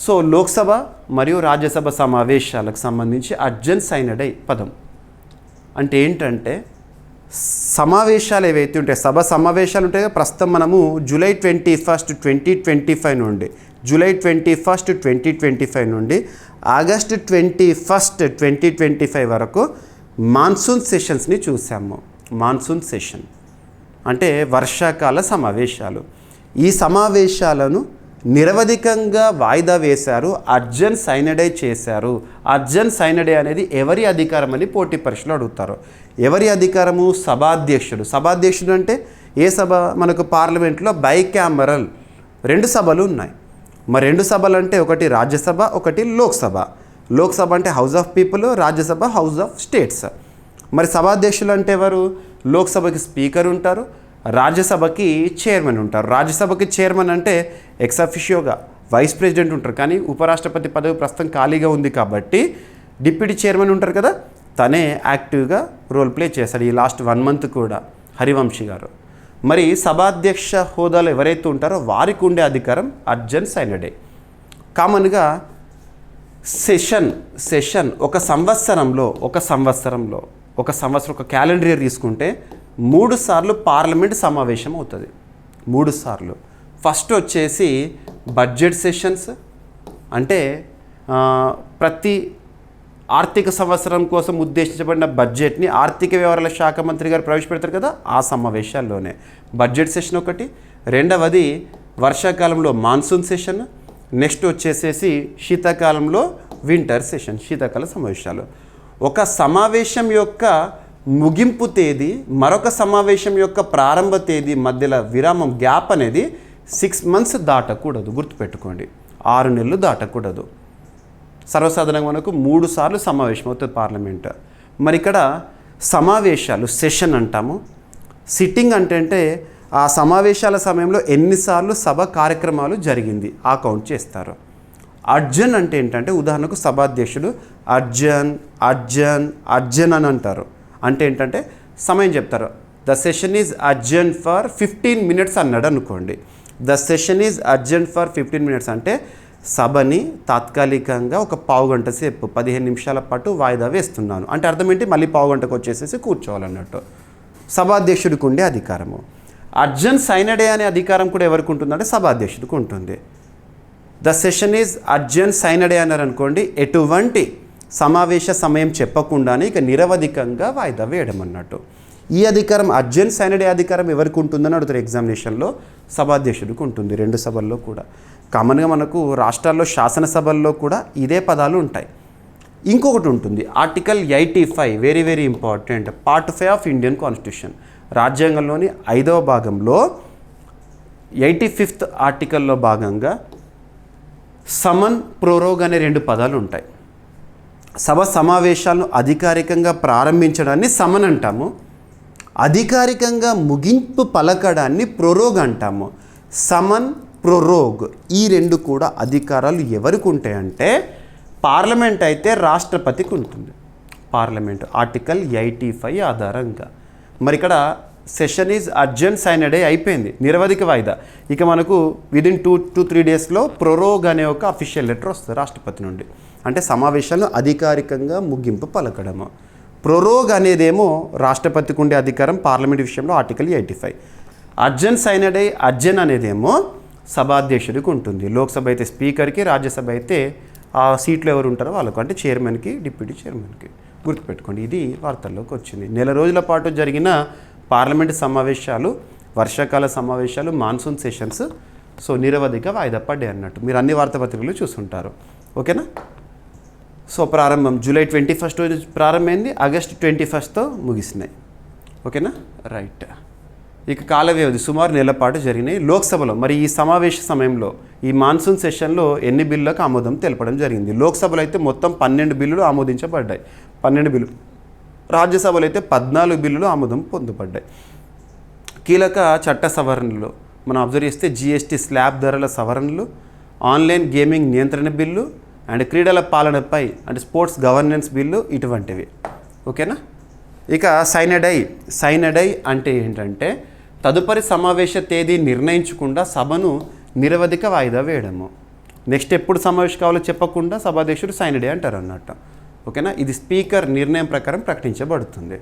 సో లోక్సభ మరియు రాజ్యసభ సమావేశాలకు సంబంధించి అర్జెంట్ సైనడై పదం అంటే ఏంటంటే సమావేశాలు ఏవైతే ఉంటాయి, సభ సమావేశాలు ఉంటాయో ప్రస్తుతం మనము జూలై 21, 2025 నుండి జూలై 21, 2025 నుండి ఆగస్టు 21, 2025 వరకు మాన్సూన్ సెషన్స్ని చూసాము. మాన్సూన్ సెషన్ అంటే వర్షాకాల సమావేశాలు. ఈ సమావేశాలను నిరవధికంగా వాయిదా వేశారు, అర్జెంట్ సైనడై చేశారు. అర్జెంట్ సైనడై అనేది ఎవరి అధికారం అని పోటీ పరీక్షలు అడుగుతారు. ఎవరి అధికారము? సభాధ్యక్షుడు. సభాధ్యక్షుడు అంటే ఏ సభ? మనకు పార్లమెంట్లో బైకామరల్ 2 సభలు ఉన్నాయి. మరి 2 సభలు అంటే ఒకటి రాజ్యసభ, ఒకటి లోక్సభ. లోక్సభ అంటే house of people, Rajya Sabha house of states. మరి సభాధ్యక్షులు అంటే ఎవరు? లోక్సభకి స్పీకర్ ఉంటారు, రాజ్యసభకి చైర్మన్ ఉంటారు. రాజ్యసభకి చైర్మన్ అంటే ఎక్స్ అఫిషియోగా వైస్ ప్రెసిడెంట్ ఉంటారు, కానీ ఉపరాష్ట్రపతి పదవి ప్రస్తుతం ఖాళీగా ఉంది కాబట్టి డిప్యూటీ చైర్మన్ ఉంటారు కదా, తనే యాక్టివ్గా రోల్ ప్లే చేశాడు ఈ లాస్ట్ 1 month కూడా, హరివంశీ గారు. మరి సభాధ్యక్ష హోదాలో ఎవరైతే ఉంటారో వారికి ఉండే అధికారం అర్జెంట్ సైనడై. కామన్గా సెషన్ ఒక సంవత్సరం ఒక క్యాలెండర్ ఇయర్ తీసుకుంటే 3 సార్లు పార్లమెంట్ సమావేశం అవుతుంది. 3 సార్లు. ఫస్ట్ వచ్చేసి బడ్జెట్ సెషన్స్ అంటే ప్రతి ఆర్థిక సంవత్సరం కోసం ఉద్దేశించబడిన బడ్జెట్ని ఆర్థిక వ్యవహారాల శాఖ మంత్రి గారు ప్రవేశపెడతారు కదా, ఆ సమావేశాల్లోనే బడ్జెట్ సెషన్ ఒకటి. రెండవది వర్షాకాలంలో మాన్సూన్ సెషన్. నెక్స్ట్ వచ్చేసేసి శీతాకాలంలో వింటర్ సెషన్, శీతాకాల సమావేశాలు. ఒక సమావేశం యొక్క ముగింపు తేదీ మరొక సమావేశం యొక్క ప్రారంభ తేదీ మధ్యలో విరామం గ్యాప్ అనేది 6 months దాటకూడదు. గుర్తుపెట్టుకోండి, 6 నెలలు దాటకూడదు. సర్వసాధారణంగా మనకు 3 సార్లు సమావేశం అవుతుంది పార్లమెంట్. మరి ఇక్కడ సమావేశాలు సెషన్ అంటాము. సిట్టింగ్ అంటే ఆ సమావేశాల సమయంలో ఎన్నిసార్లు సభ కార్యక్రమాలు జరిగింది ఆ కౌంట్ చేస్తారు. అర్జన్ అంటే ఏంటంటే ఉదాహరణకు సభాధ్యక్షుడు అర్జన్ అని అంటారు. అంటే ఏంటంటే సమయం చెప్తారు. The session is urgent for 15 minutes అన్నాడు అనుకోండి. The session is urgent for 15 minutes అంటే సభని తాత్కాలికంగా ఒక 15 గంట సేపు 15 నిమిషాల పాటు వాయిదా వేస్తున్నాను అంటే అర్థం ఏంటి? మళ్ళీ 15 గంటకు వచ్చేసేసి కూర్చోవాలన్నట్టు సభాధ్యక్షుడికి ఉండే అధికారము. అర్జెంట్ సైనడే అనే అధికారం కూడా ఎవరికి ఉంటుందంటే సభాధ్యక్షుడికి ఉంటుంది. ద సెషన్ ఈజ్ అర్జెంట్ సైనడే అన్నారు అనుకోండి, ఎటువంటి సమావేశ సమయం చెప్పకుండానే ఇక నిరవధికంగా వాయిదా వేయడం అన్నట్టు. ఈ అధికారం అర్జెంట్ సైనడే అధికారం ఎవరికి ఉంటుందని అడుగుతారు ఎగ్జామినేషన్లో. సభాధ్యక్షుడికి ఉంటుంది 2 సభల్లో కూడా. కామన్గా మనకు రాష్ట్రాల్లో శాసనసభల్లో కూడా ఇదే పదాలు ఉంటాయి. ఇంకొకటి ఉంటుంది article 85, very very important, part 5 of Indian constitution. రాజ్యాంగంలోని 5వ భాగంలో 85th ఆర్టికల్లో భాగంగా సమన్ ప్రోరోగ్ అనే 2 పదాలు ఉంటాయి. సభ సమావేశాలను అధికారికంగా ప్రారంభించడాన్ని సమన్ అంటాము, అధికారికంగా ముగింపు పలకడాన్ని ప్రోరోగ్ అంటాము. సమన్, ప్రోరోగ్ ఈ 2 కూడా అధికారాలు ఎవరికి ఉంటాయంటే పార్లమెంట్ అయితే రాష్ట్రపతికి ఉంటుంది. పార్లమెంట్ ఆర్టికల్ 85 ఆధారంగా. మరి ఇక్కడ సెషన్ ఈజ్ అర్జెంట్ సైనడే అయిపోయింది, నిరవధిక వాయిదా. ఇక మనకు విదిన్ 2 to 3 daysలో ప్రోరోగ్ అనే ఒక అఫీషియల్ లెటర్ వస్తుంది రాష్ట్రపతి నుండి. అంటే సమావేశాలను అధికారికంగా ముగింపు పలకడము. ప్రోరోగ్ అనేదేమో రాష్ట్రపతికి ఉండే అధికారం పార్లమెంట్ విషయంలో ఆర్టికల్ 85. అర్జెంట్ సైనడే అర్జెంట్ అనేదేమో సభాధ్యక్షుడికి ఉంటుంది. లోక్సభ అయితే స్పీకర్కి, రాజ్యసభ అయితే ఆ సీట్లు ఎవరు ఉంటారో వాళ్ళకు, అంటే చైర్మన్కి, డిప్యూటీ చైర్మన్కి. గుర్తుపెట్టుకోండి, ఇది వార్తల్లోకి వచ్చింది. 1 నెల రోజుల పాటు జరిగిన పార్లమెంటు సమావేశాలు, వర్షాకాల సమావేశాలు, మాన్సూన్ సెషన్స్ సో నిరవధిక వాయిదా పడ్డాయి అన్నట్టు. మీరు అన్ని వార్తాపత్రికలు చూస్తుంటారు. ఓకేనా? సో ప్రారంభం జూలై 21 ప్రారంభమైంది, ఆగస్టు 21తో ముగిసినాయి. ఓకేనా? రైట్. ఇక కాల వ్యవధి సుమారు 1 నెల పాటు జరిగినాయి. లోక్సభలో మరి ఈ సమావేశ సమయంలో ఈ మాన్సూన్ సెషన్లో ఎన్ని బిల్లులకు ఆమోదం తెలపడం జరిగింది? లోక్సభలో అయితే మొత్తం 12 బిల్లులు ఆమోదించబడ్డాయి, 12 బిల్లులు. రాజ్యసభలో అయితే 14 బిల్లులు ఆమోదం పొందబడ్డాయి. కీలక చట్ట సవరణలు మనం అబ్జర్వ్ చేస్తే జిఎస్టీ స్లాబ్ ధరల సవరణలు, ఆన్లైన్ గేమింగ్ నియంత్రణ బిల్లు అండ్ క్రీడల పాలనపై అంటే స్పోర్ట్స్ గవర్నెన్స్ బిల్లు ఇటువంటివి. ఓకేనా? ఇక సైనడై అంటే ఏంటంటే తదుపరి సమావేశ తేదీ నిర్ణయించకుండా సభను నిరవధిక వాయిదా వేయడము. నెక్స్ట్ ఎప్పుడు సమావేశం కావాలో చెప్పకుండా సభాధ్యక్షుడు సైన్ డే అంటారు అన్నట్టు. ఓకేనా, ఇది స్పీకర్ నిర్ణయం ప్రకారం ప్రకటించబడుతుంది.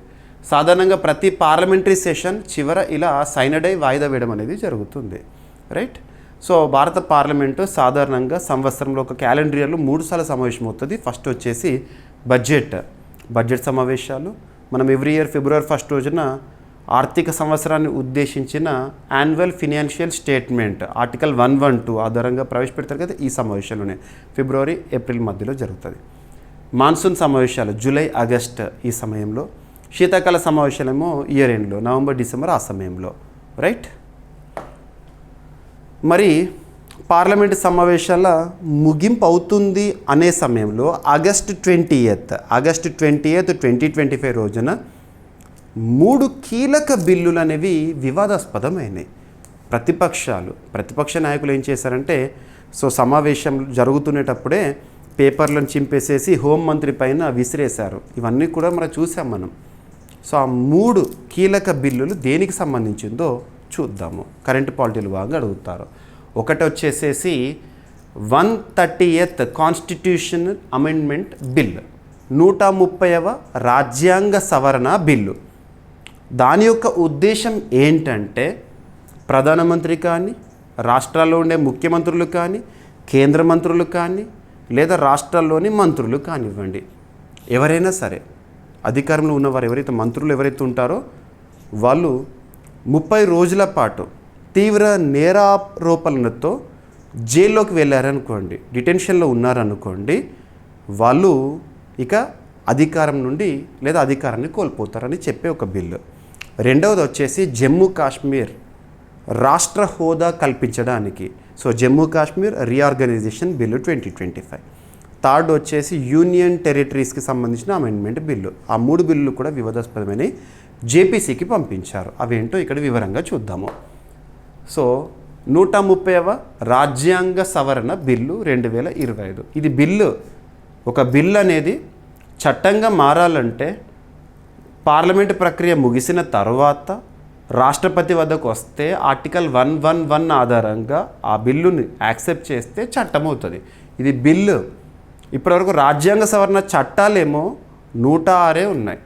సాధారణంగా ప్రతి పార్లమెంటరీ సెషన్ చివర ఇలా సైన్ డే వాయిదా వేయడం అనేది జరుగుతుంది. రైట్. సో భారత పార్లమెంటు సాధారణంగా సంవత్సరంలో ఒక క్యాలెండర్ ఇయర్లో 3 సార్లు సమావేశం అవుతుంది. ఫస్ట్ వచ్చేసి బడ్జెట్ సమావేశాలు. మనం ఎవ్రీ ఇయర్ ఫిబ్రవరి 1 రోజున ఆర్థిక సంవత్సరాన్ని ఉద్దేశించిన యాన్యువల్ ఫినాన్షియల్ స్టేట్మెంట్ ఆర్టికల్ 112 ఆధారంగా ప్రవేశపెడతారు కదా, ఈ సమావేశాలునే ఫిబ్రవరి ఏప్రిల్ మధ్యలో జరుగుతుంది. మాన్సూన్ సమావేశాలు జూలై ఆగస్ట్ ఈ సమయంలో. శీతాకాల సమావేశాలేమో ఇయర్ ఎండ్లో నవంబర్ డిసెంబర్ ఆ సమయంలో. రైట్. మరి పార్లమెంటు సమావేశాల ముగింపు అవుతుంది అనే సమయంలో ఆగస్టు 20th 2025 రోజున 3 కీలక బిల్లులు అనేవి వివాదాస్పదమైనవి. ప్రతిపక్ష నాయకులు ఏం చేశారంటే, సో సమావేశం జరుగుతునేటప్పుడే పేపర్లను చింపేసేసి హోంమంత్రి పైన విసిరేశారు. ఇవన్నీ కూడా మనం చూసాం మనం. సో ఆ 3 కీలక బిల్లులు దేనికి సంబంధించిందో చూద్దాము. కరెంట్ పాలిటీలు బాగా అడుగుతారు. ఒకటి వచ్చేసేసి 130th కాన్స్టిట్యూషనల్ అమెండ్మెంట్ బిల్, 130వ రాజ్యాంగ సవరణ బిల్లు. దాని యొక్క ఉద్దేశం ఏంటంటే, ప్రధానమంత్రి కానీ, రాష్ట్రాల్లో ఉండే ముఖ్యమంత్రులు కానీ, కేంద్ర మంత్రులు కానీ, లేదా రాష్ట్రాల్లోని మంత్రులు కానివ్వండి, ఎవరైనా సరే అధికారంలో ఉన్నవారు ఎవరైతే మంత్రులు ఎవరైతే ఉంటారో వాళ్ళు 30 రోజుల పాటు తీవ్ర నేరారోపణలతో జైల్లోకి వెళ్ళారనుకోండి, డిటెన్షన్లో ఉన్నారనుకోండి, వాళ్ళు ఇక అధికారం నుండి లేదా అధికారాన్ని కోల్పోతారని చెప్పే ఒక బిల్లు. రెండవది వచ్చేసి జమ్మూ కాశ్మీర్ రాష్ట్ర హోదా కల్పించడానికి, so Jammu Kashmir reorganisation bill 2025. Third వచ్చేసి యూనియన్ టెరిటరీస్కి సంబంధించిన అమెండ్మెంట్ బిల్లు. ఆ 3 బిల్లులు కూడా వివాదాస్పదమైన జేపీసీకి పంపించారు. అవేంటో ఇక్కడ వివరంగా చూద్దాము. సో 130వ రాజ్యాంగ సవరణ బిల్లు 2025. ఇది ఒక బిల్లు అనేది చట్టంగా మారాలంటే పార్లమెంటు ప్రక్రియ ముగిసిన తర్వాత రాష్ట్రపతి వద్దకు వస్తే ఆర్టికల్ 111 ఆధారంగా ఆ బిల్లుని యాక్సెప్ట్ చేస్తే చట్టం అవుతుంది. ఇది బిల్లు. ఇప్పటివరకు రాజ్యాంగ సవరణ చట్టాలేమో 106 ఉన్నాయి.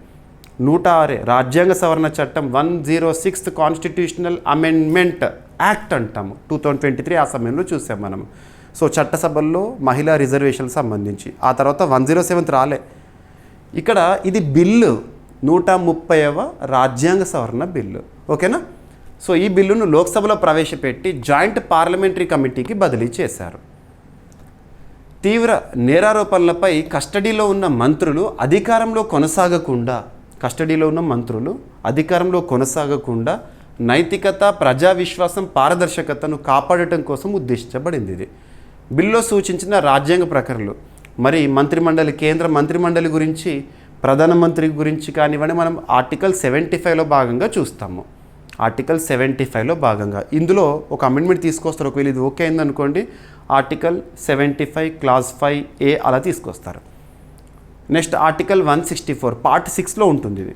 106 రాజ్యాంగ సవరణ చట్టం 106th కాన్స్టిట్యూషనల్ అమెండ్మెంట్ యాక్ట్ అంటాము, 2023 ఆ సమయంలో చూసాం మనం. సో చట్టసభల్లో మహిళా రిజర్వేషన్ సంబంధించి ఆ తర్వాత 107th రాలే. ఇక్కడ ఇది బిల్లు 130వ రాజ్యాంగ సవరణ బిల్లు. ఓకేనా. సో ఈ బిల్లును లోక్సభలో ప్రవేశపెట్టి జాయింట్ పార్లమెంటరీ కమిటీకి బదిలీ చేశారు. తీవ్ర నేరారోపణలపై కస్టడీలో ఉన్న మంత్రులు అధికారంలో కొనసాగకుండా నైతికత, ప్రజా విశ్వాసం, పారదర్శకతను కాపాడటం కోసం ఉద్దేశించబడింది. ఇది బిల్లో సూచించిన రాజ్యాంగ ప్రకరణలు. మరి మంత్రిమండలి, కేంద్ర మంత్రిమండలి గురించి, ప్రధానమంత్రి గురించి కానివ్వండి, మనం ఆర్టికల్ 75లో భాగంగా చూస్తాము. ఆర్టికల్ 75లో భాగంగా ఇందులో ఒక అమెండ్మెంట్ తీసుకొస్తారు. ఒకవేళ ఇది ఓకే అయిందనుకోండి, ఆర్టికల్ 75 క్లాజ్ 5A అలా తీసుకొస్తారు. నెక్స్ట్ ఆర్టికల్ 164 పార్ట్ 6లో ఉంటుంది. ఇది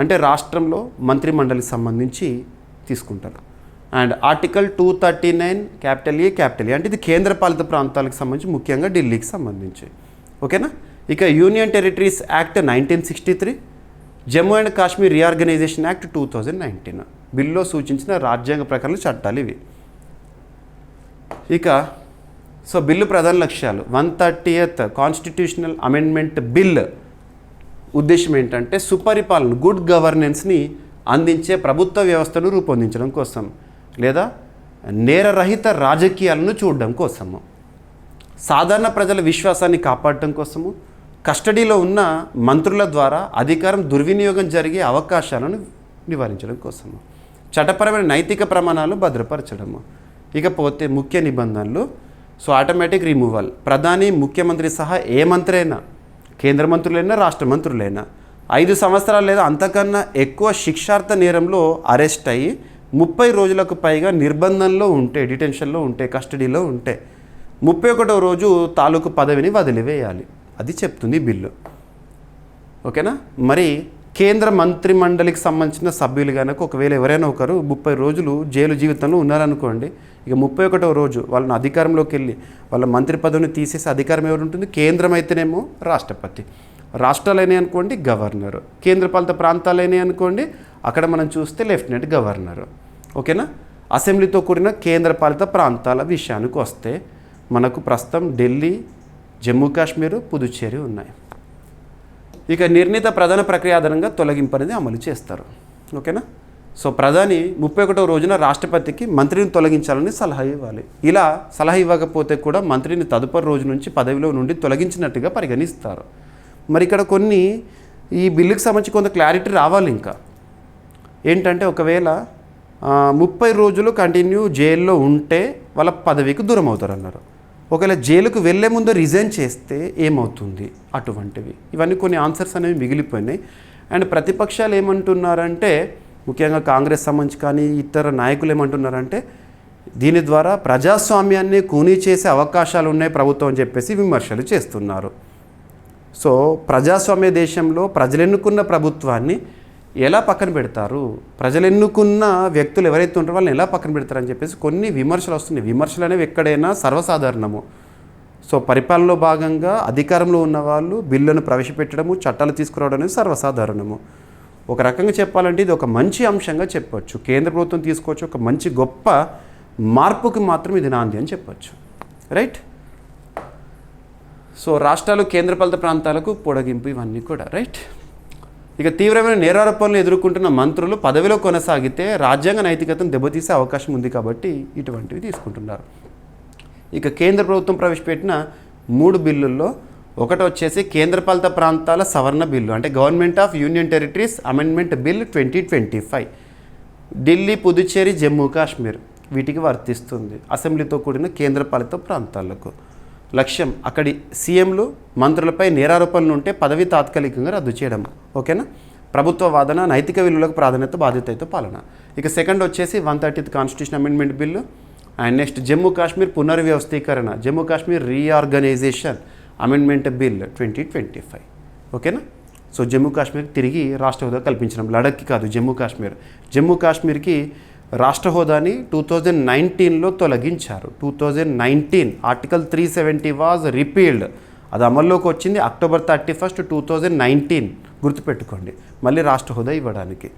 అంటే రాష్ట్రంలో మంత్రిమండలికి సంబంధించి తీసుకుంటారు. అండ్ ఆర్టికల్ 239 క్యాపిటల్ ఏ అంటే ఇది కేంద్రపాలిత ప్రాంతాలకు సంబంధించి, ముఖ్యంగా ఢిల్లీకి సంబంధించి. ఓకేనా. ఇక union territories act 1963, Jammu and Kashmir reorganisation act 2019 బిల్లో సూచించిన రాజ్యాంగ ప్రకారం చట్టాలు ఇవి. ఇక సో బిల్లు ప్రధాన లక్ష్యాలు. 130th కాన్స్టిట్యూషనల్ అమెండ్మెంట్ బిల్ ఉద్దేశం ఏంటంటే సుపరిపాలన, గుడ్ గవర్నెన్స్ని అందించే ప్రభుత్వ వ్యవస్థను రూపొందించడం కోసం, లేదా నేరరహిత రాజకీయాలను చూడడం కోసము, సాధారణ ప్రజల విశ్వాసాన్ని కాపాడటం కోసము, కస్టడీలో ఉన్న మంత్రుల ద్వారా అధికారం దుర్వినియోగం జరిగే అవకాశాలను నివారించడం కోసము, చట్టపరమైన నైతిక ప్రమాణాలు భద్రపరచడము. ఇకపోతే ముఖ్య నిబంధనలు. So automatic removal. ప్రధాని, ముఖ్యమంత్రి సహా ఏ మంత్రి అయినా, కేంద్ర మంత్రులైనా, రాష్ట్ర మంత్రులైనా 5 సంవత్సరాలు లేదా అంతకన్నా ఎక్కువ శిక్షార్హ నేరంలో అరెస్ట్ అయ్యి 30 రోజులకు పైగా నిర్బంధంలో ఉంటే, డిటెన్షన్లో ఉంటే, కస్టడీలో ఉంటే 31వ రోజు తాలూకు పదవిని వదిలివేయాలి. అది చెప్తుంది బిల్లు. ఓకేనా. మరి కేంద్ర మంత్రి మండలికి సంబంధించిన సభ్యులు కనుక ఒకవేళ ఎవరైనా ఒకరు 30 రోజులు జైలు జీవితంలో ఉన్నారనుకోండి, ఇక 31వ రోజు వాళ్ళని అధికారంలోకి వెళ్ళి వాళ్ళ మంత్రి పదవిని తీసేసి అధికారం ఎవరు ఉంటుంది? కేంద్రం అయితేనేమో రాష్ట్రపతి, రాష్ట్రాలైనవి అనుకోండి గవర్నరు, కేంద్రపాలిత ప్రాంతాలైనవి అనుకోండి అక్కడ మనం చూస్తే లెఫ్టినెంట్ గవర్నరు. ఓకేనా? అసెంబ్లీతో కూడిన కేంద్రపాలిత ప్రాంతాల విషయానికి వస్తే మనకు ప్రస్తుతం ఢిల్లీ, జమ్మూ కాశ్మీర్, పుదుచ్చేరి ఉన్నాయి. ఇక నిర్ణీత ప్రధాన ప్రక్రియ ఆధారంగా తొలగింపు అనేది అమలు చేస్తారు. ఓకేనా? సో ప్రధాని 31వ రోజున రాష్ట్రపతికి మంత్రిని తొలగించాలని సలహా ఇవ్వాలి. ఇలా సలహా ఇవ్వకపోతే కూడా మంత్రిని తదుపరి రోజు నుంచి పదవిలో నుండి తొలగించినట్టుగా పరిగణిస్తారు. మరి ఇక్కడ కొన్ని ఈ బిల్లుకి సంబంధించి కొంత క్లారిటీ రావాలి. ఇంకా ఏంటంటే ఒకవేళ 30 రోజులు కంటిన్యూ జైల్లో ఉంటే వాళ్ళ పదవికి దూరం అవుతారు అన్నారు. ఒకవేళ జైలుకు వెళ్ళే ముందు రిజైన్ చేస్తే ఏమవుతుంది? అటువంటివి ఇవన్నీ కొన్ని ఆన్సర్స్ అనేవి మిగిలిపోయినాయి. అండ్ ప్రతిపక్షాలు ఏమంటున్నారంటే, ముఖ్యంగా కాంగ్రెస్ సంబంధించి కానీ ఇతర నాయకులు ఏమంటున్నారంటే, దీని ద్వారా ప్రజాస్వామ్యాన్ని కూనీ చేసే అవకాశాలు ఉన్నాయి ప్రభుత్వం అని చెప్పేసి విమర్శలు చేస్తున్నారు. సో ప్రజాస్వామ్య దేశంలో ప్రజలు ఎన్నుకున్న ప్రభుత్వాన్ని ఎలా పక్కన పెడతారు, ప్రజలు ఎన్నుకున్న వ్యక్తులు ఎవరైతే ఉంటారో వాళ్ళని ఎలా పక్కన పెడతారని చెప్పేసి కొన్ని విమర్శలు వస్తున్నాయి. విమర్శలు అనేవి ఎక్కడైనా సర్వసాధారణము. సో పరిపాలనలో భాగంగా అధికారంలో ఉన్న వాళ్ళు బిల్లును ప్రవేశపెట్టడము, చట్టాలు తీసుకురావడం అనేది సర్వసాధారణము. ఒక రకంగా చెప్పాలంటే ఇది ఒక మంచి అంశంగా చెప్పొచ్చు. కేంద్ర ప్రభుత్వం తీసుకోవచ్చు ఒక మంచి గొప్ప మార్పుకి మాత్రం ఇది నాంది అని చెప్పొచ్చు. రైట్? సో రాష్ట్రాలు, కేంద్రపాలిత ప్రాంతాలకు పొడిగింపు ఇవన్నీ కూడా. రైట్? ఇక తీవ్రమైన నేరారోపణలు ఎదుర్కొంటున్న మంత్రులు పదవిలో కొనసాగితే రాజ్యాంగ నైతికతను దెబ్బతీసే అవకాశం ఉంది కాబట్టి ఇటువంటివి తీసుకుంటున్నారు. ఇక కేంద్ర ప్రభుత్వం ప్రవేశపెట్టిన 3 బిల్లుల్లో ఒకటి వచ్చేసి కేంద్రపాలిత ప్రాంతాల సవరణ బిల్లు, అంటే government of union territories amendment bill 2025. Delhi, Puducherry, Jammu Kashmir వీటికి వర్తిస్తుంది. అసెంబ్లీతో కూడిన కేంద్రపాలిత ప్రాంతాలకు. లక్ష్యం అక్కడి సీఎంలు, మంత్రులపై నేరారోపణలు ఉంటే పదవి తాత్కాలికంగా రద్దు చేయడం. ఓకేనా? ప్రభుత్వ వాదన, నైతిక విలువలకు ప్రాధాన్యత, బాధ్యతతో పాలన. ఇక సెకండ్ వచ్చేసి 130th constitution amendment bill. And next Jammu Kashmir పునర్వ్యవస్థీకరణ, Jammu Kashmir reorganisation amendment bill 2025. ఓకేనా? సో జమ్మూ కాశ్మీర్ తిరిగి రాష్ట్ర హోదా కల్పించడం. లడఖ్కి కాదు, జమ్మూ కాశ్మీర్కి రాష్ట్ర హోదాని 2019లో తొలగించారు. 2019 ఆర్టికల్ 370 వాజ్ రిపీల్డ్. అది అమల్లోకి వచ్చింది October 31, 2019. గుర్తుపెట్టుకోండి, మళ్ళీ రాష్ట్ర హోదా ఇవ్వడానికి.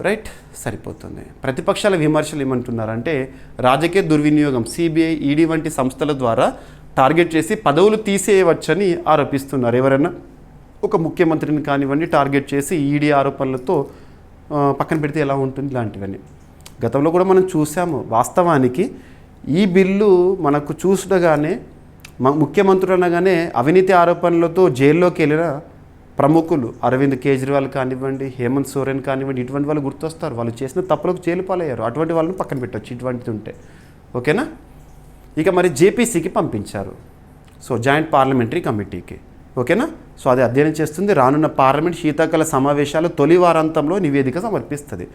రైట్? సరిపోతుంది. ప్రతిపక్షాల విమర్శలు ఏమంటున్నారంటే, రాజకీయ దుర్వినియోగం, సిబిఐ, ఈడీ వంటి సంస్థల ద్వారా టార్గెట్ చేసి పదవులు తీసేయవచ్చని ఆరోపిస్తున్నారు. ఎవరైనా ఒక ముఖ్యమంత్రిని కానివ్వండి టార్గెట్ చేసి ఈడీ ఆరోపణలతో పక్కన పెడితే ఎలా ఉంటుంది? ఇలాంటివన్నీ గతంలో కూడా మనం చూసాము. వాస్తవానికి ఈ బిల్లు మనకు చూడగానే ముఖ్యమంత్రులు అనగానే అవినీతి ఆరోపణలతో జైల్లోకి వెళ్ళిన ప్రముఖులు అరవింద్ కేజ్రీవాల్ కానివ్వండి, హేమంత్ సోరెన్ కానివ్వండి, ఇటువంటి వాళ్ళు గుర్తొస్తారు. వాళ్ళు చేసిన తప్పులకు జైలు పాలయ్యారు. అటువంటి వాళ్ళని పక్కన పెట్టవచ్చు ఇటువంటిది ఉంటే. ఓకేనా? ఇక మరి జేపీసీకి పంపించారు. సో జాయింట్ పార్లమెంటరీ కమిటీకి. ఓకేనా? సో అది అధ్యయనం చేస్తుంది. రానున్న పార్లమెంట్ శీతాకాల సమావేశాలు తొలి వారాంతంలో నివేదిక సమర్పిస్తుంది.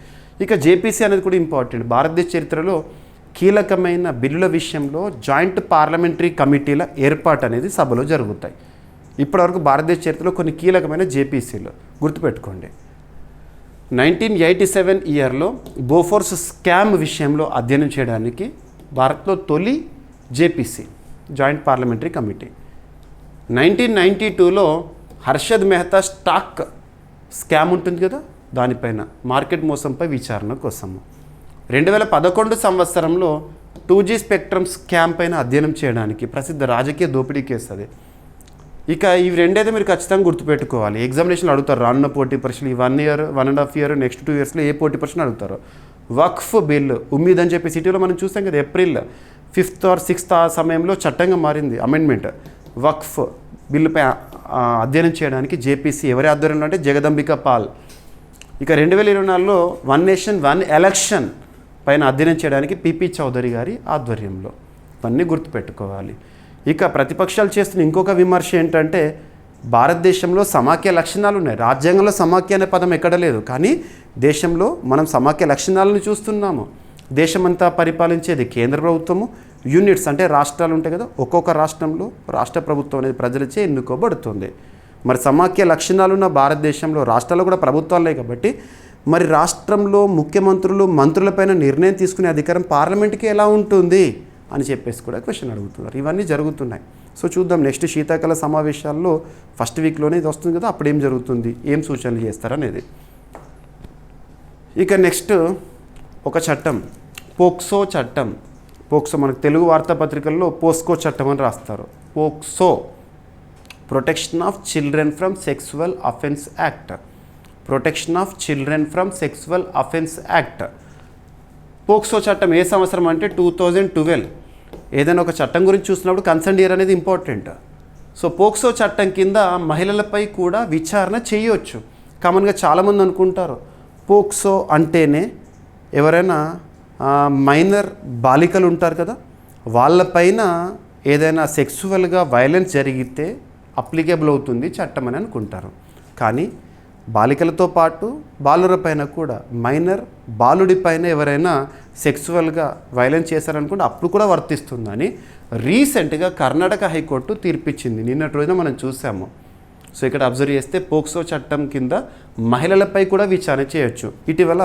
ఇక జేపీసీ అనేది కూడా ఇంపార్టెంట్. భారతదేశ చరిత్రలో కీలకమైన బిల్లుల విషయంలో జాయింట్ పార్లమెంటరీ కమిటీల ఏర్పాటు అనేది సభలో జరుగుతాయి. ఇప్పటివరకు భారతదేశ చరిత్రలో కొన్ని కీలకమైన జేపీసీలు గుర్తుపెట్టుకోండి. 1987 ఇయర్లో బోఫోర్స్ స్కామ్ విషయంలో అధ్యయనం చేయడానికి భారత్లో తొలి జేపీసీ, జాయింట్ పార్లమెంటరీ కమిటీ. 1992లో హర్షద్ మెహతా స్టాక్ స్కామ్ ఉంటుంది కదా, దానిపైన మార్కెట్ మోసంపై విచారణ కోసము. 2011 సంవత్సరంలో 2G స్పెక్ట్రమ్ స్కామ్ పైన అధ్యయనం చేయడానికి ప్రసిద్ధ రాజకీయ దోపిడీ కేసు అది. ఇక ఇవి రెండైతే మీరు ఖచ్చితంగా గుర్తుపెట్టుకోవాలి. ఎగ్జామినేషన్లు అడుగుతారు. రానున్న పోటీ పరీక్షలు ఈ 1 year, 1.5 year, నెక్స్ట్ 2 yearsలో ఏ పోటీ పరీక్షలు అడుగుతారు. వక్ఫ్ బిల్ ఉమ్మీద్ అని చెప్పి సిటీలో మనం చూసాం కదా, April 5th or 6th ఆ సమయంలో చట్టంగా మారింది అమెండ్మెంట్. వక్ఫ్ బిల్లుపై అధ్యయనం చేయడానికి జేపీసీ ఎవరి ఆధ్వర్యంలో అంటే జగదంబిక పాల్. ఇక 2024లో 1 Nation 1 Election పైన అధ్యయనం చేయడానికి పిపి చౌదరి గారి ఆధ్వర్యంలో. ఇవన్నీ గుర్తుపెట్టుకోవాలి. ఇక ప్రతిపక్షాలు చేస్తున్న ఇంకొక విమర్శ ఏంటంటే, భారతదేశంలో సమాఖ్య లక్షణాలు ఉన్నాయి. రాజ్యాంగంలో సమాఖ్య అనే పదం ఎక్కడ లేదు, కానీ దేశంలో మనం సమాఖ్య లక్షణాలను చూస్తున్నాము. దేశమంతా పరిపాలించేది కేంద్ర ప్రభుత్వము, యూనిట్స్ అంటే రాష్ట్రాలు ఉంటాయి కదా, ఒక్కొక్క రాష్ట్రంలో రాష్ట్ర ప్రభుత్వం అనేది ప్రజలచే ఎన్నుకోబడుతుంది. మరి సమాఖ్య లక్షణాలున్న భారతదేశంలో రాష్ట్రాల్లో కూడా ప్రభుత్వాలే కాబట్టి మరి రాష్ట్రంలో ముఖ్యమంత్రులు మంత్రులపైన నిర్ణయం తీసుకునే అధికారం పార్లమెంట్కి ఎలా ఉంటుంది అని చెప్పేసి కూడా క్వశ్చన్ అడుగుతున్నారు. ఇవన్నీ జరుగుతున్నాయి. సో చూద్దాం నెక్స్ట్ శీతాకాల సమావేశాల్లో ఫస్ట్ వీక్లోనే ఇది వస్తుంది కదా, అప్పుడు ఏం జరుగుతుంది, ఏం సూచనలు చేస్తారనేది. ఇక నెక్స్ట్ ఒక చట్టం, పోక్సో చట్టం. పోక్సో మనకు తెలుగు వార్తాపత్రికల్లో పోస్కో చట్టం అని రాస్తారు. POCSO, protection of children from sexual offence act. Protection of children from sexual offence act. POCSO చట్టం ఏ సంవత్సరం అంటే 2012. ఏదైనా ఒక చట్టం గురించి చూసినప్పుడు కన్సర్న్ ఇయర్ అనేది ఇంపార్టెంట్. సో పోక్సో చట్టం కింద మహిళలపై కూడా విచారణ చేయవచ్చు. కామన్గా చాలామంది అనుకుంటారు పోక్సో అంటేనే ఎవరైనా మైనర్ బాలికలు ఉంటారు కదా, వాళ్ళపైన ఏదైనా సెక్సువల్గా వైలెన్స్ జరిగితే అప్లికేబుల్ అవుతుంది చట్టం అని అనుకుంటారు. కానీ బాలికలతో పాటు బాలురపైన కూడా, మైనర్ బాలుడిపైన ఎవరైనా సెక్సువల్గా వైలెన్స్ చేశారనుకుంటే అప్పుడు కూడా వర్తిస్తుందని రీసెంట్గా కర్ణాటక హైకోర్టు తీర్పిచ్చింది. నిన్నటి రోజున మనం చూసాము. సో ఇక్కడ అబ్జర్వ్ చేస్తే పోక్సో చట్టం కింద మహిళలపై కూడా విచారణ చేయొచ్చు. ఇటీవల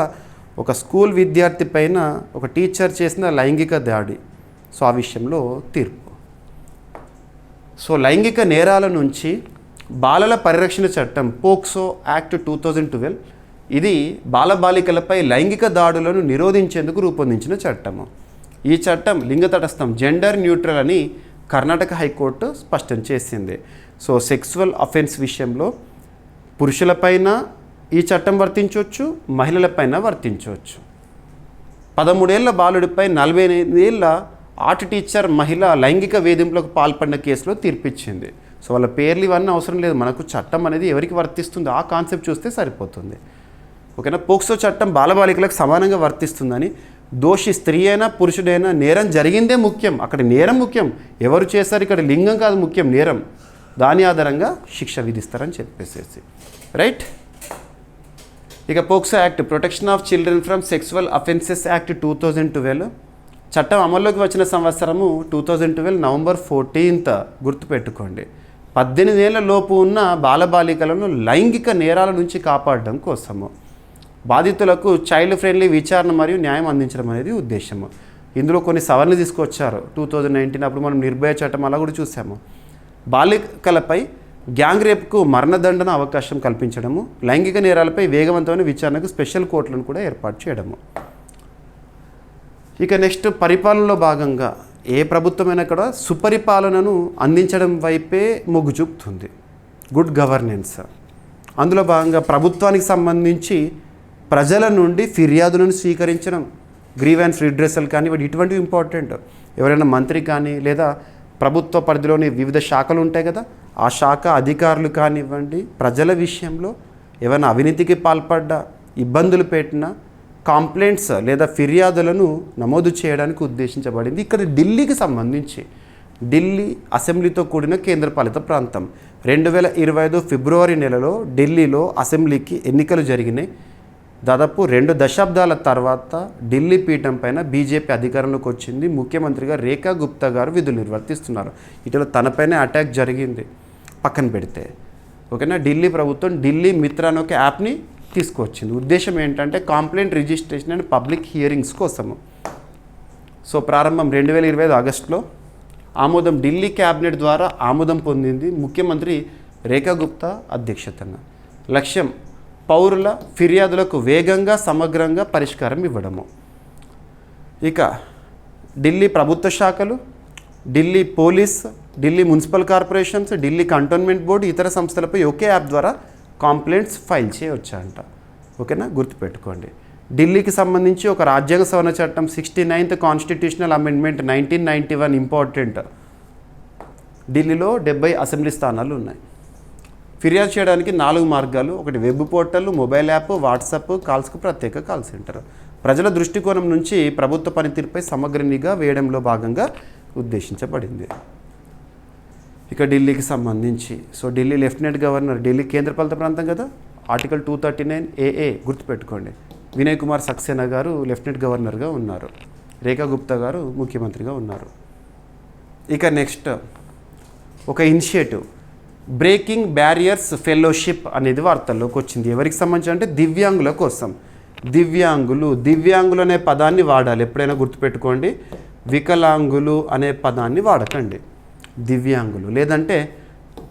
ఒక స్కూల్ విద్యార్థి పైన ఒక టీచర్ చేసిన లైంగిక దాడి, సో ఆ విషయంలో తీర్పు. సో లైంగిక నేరాల నుంచి బాలల పరిరక్షణ చట్టం పోక్సో యాక్ట్ 2012 ఇది బాలబాలికలపై లైంగిక దాడులను నిరోధించేందుకు రూపొందించిన చట్టము. ఈ చట్టం లింగ తటస్థం, జెండర్ న్యూట్రల్ అని కర్ణాటక హైకోర్టు స్పష్టం చేసింది. సో సెక్సువల్ అఫెన్స్ విషయంలో పురుషులపైన ఈ చట్టం వర్తించవచ్చు, మహిళలపైన వర్తించవచ్చు. 13 ఏళ్ల బాలుడిపై 48 ఏళ్ల ఆర్ట్ టీచర్ మహిళ లైంగిక వేధింపులకు పాల్పడిన కేసులో తీర్పిచ్చింది. సో వాళ్ళ పేర్లు ఇవన్నీ అవసరం లేదు, మనకు చట్టం అనేది ఎవరికి వర్తిస్తుంది ఆ కాన్సెప్ట్ చూస్తే సరిపోతుంది. ఓకేనా. పోక్సో చట్టం బాలబాలికలకు సమానంగా వర్తిస్తుందని, దోషి స్త్రీ అయినా పురుషుడైనా నేరం జరిగిందే ముఖ్యం, అక్కడ నేరం ముఖ్యం, ఎవరు చేశారు ఇక్కడ లింగం కాదు ముఖ్యం, నేరం, దాని ఆధారంగా శిక్ష విధిస్తారని చెప్పేసేసి రైట్. ఇక POCSO act, protection of children from sexual offences act 2012 చట్టం అమల్లోకి వచ్చిన సంవత్సరము 2012 నవంబర్ 14th గుర్తుపెట్టుకోండి. 18 ఏళ్ల లోపు ఉన్న బాలబాలికలను లైంగిక నేరాల నుంచి కాపాడడం కోసము బాధితులకు చైల్డ్ ఫ్రెండ్లీ విచారణ మరియు న్యాయం అందించడం అనేది ఉద్దేశము. ఇందులో కొన్ని సవరణలు తీసుకొచ్చారు 2019. అప్పుడు మనం నిర్భయ చట్టం అలా కూడా చూసాము. బాలికలపై గ్యాంగ్ రేప్కు మరణదండన అవకాశం కల్పించడము, లైంగిక నేరాలపై వేగవంతమైన విచారణకు స్పెషల్ కోర్టులను కూడా ఏర్పాటు చేయడము. ఇక నెక్స్ట్ పరిపాలనలో భాగంగా ఏ ప్రభుత్వమైనా కూడా సుపరిపాలనను అందించడం వైపే మొగ్గు చూపుతుంది, గుడ్ గవర్నెన్స్. అందులో భాగంగా ప్రభుత్వానికి సంబంధించి ప్రజల నుండి ఫిర్యాదులను స్వీకరించడం, గ్రీవెన్స్ రిడ్రెసల్ కానివ్వండి, ఇటువంటివి ఇంపార్టెంట్. ఎవరైనా మంత్రి కానీ లేదా ప్రభుత్వ పరిధిలోని వివిధ శాఖలు ఉంటాయి కదా, ఆ శాఖ అధికారులు కానివ్వండి ప్రజల విషయంలో ఏమైనా అవినీతికి పాల్పడ్డా, ఇబ్బందులు పెట్టినా కంప్లైంట్స్ లేదా ఫిర్యాదులను నమోదు చేయడానికి ఉద్దేశించబడింది. ఇక్కడ ఢిల్లీకి సంబంధించి ఢిల్లీ అసెంబ్లీతో కూడిన కేంద్రపాలిత ప్రాంతం. 2025 ఫిబ్రవరి నెలలో ఢిల్లీలో అసెంబ్లీకి ఎన్నికలు జరిగినాయి. దాదాపు 2 దశాబ్దాల తర్వాత ఢిల్లీ పీఠం పైన బీజేపీ అధికారంలోకి వచ్చింది. ముఖ్యమంత్రిగా రేఖా గుప్తా గారు విధులు నిర్వర్తిస్తున్నారు. ఇటీవల తనపైనే అటాక్ జరిగింది పక్కన పెడితే. ఓకేనా. ఢిల్లీ ప్రభుత్వం ఢిల్లీ మిత్ర అనే ఒక యాప్ని తీసుకొచ్చింది. ఉద్దేశం ఏంటంటే complaint registration and public hearings కోసము. సో ప్రారంభం 2025 ఆగస్టులో ఆమోదం ఢిల్లీ క్యాబినెట్ ద్వారా ఆమోదం పొందింది ముఖ్యమంత్రి రేఖా గుప్తా అధ్యక్షతన. లక్ష్యం పౌరుల ఫిర్యాదులకు వేగంగా సమగ్రంగా పరిష్కారం ఇవ్వడము. ఇక ఢిల్లీ ప్రభుత్వ శాఖలు, Delhi police, Delhi municipal corporations, Delhi cantonment board ఇతర సంస్థలపై ఒకే యాప్ ద్వారా కంప్లైంట్స్ ఫైల్ చేయవచ్చు అంట. ఓకేనా, గుర్తుపెట్టుకోండి. ఢిల్లీకి సంబంధించి ఒక రాజ్యాంగ సవరణ చట్టం 69th కాన్స్టిట్యూషనల్ అమెండ్మెంట్ 1991 ఇంపార్టెంట్. ఢిల్లీలో 70 అసెంబ్లీ స్థానాలు ఉన్నాయి. ఫిర్యాదు చేయడానికి 4 మార్గాలు. ఒకటి web portal, mobile app, WhatsApp, కాల్స్కు ప్రత్యేక కాల్ సెంటర్. ప్రజల దృష్టికోణం నుంచి ప్రభుత్వ పనితీరుపై సమగ్ర నిఘా వేయడంలో భాగంగా ఉద్దేశించబడింది. ఇక ఢిల్లీకి సంబంధించి so Delhi lieutenant governor, Delhi కేంద్రపాలిత ప్రాంతం కదా, ఆర్టికల్ 239AA గుర్తుపెట్టుకోండి. వినయ్ కుమార్ సక్సేనా గారు లెఫ్టినెంట్ గవర్నర్గా ఉన్నారు, రేఖా గుప్తా గారు ముఖ్యమంత్రిగా ఉన్నారు. ఇక నెక్స్ట్ ఒక ఇనిషియేటివ్ బ్రేకింగ్ బ్యారియర్స్ ఫెలోషిప్ అనేది వార్తల్లోకి వచ్చింది. ఎవరికి సంబంధించి అంటే దివ్యాంగుల కోసం. దివ్యాంగులు అనే పదాన్ని వాడాలి, ఎప్పుడైనా గుర్తుపెట్టుకోండి. వికలాంగులు అనే పదాన్ని వాడకండి. దివ్యాంగులు లేదంటే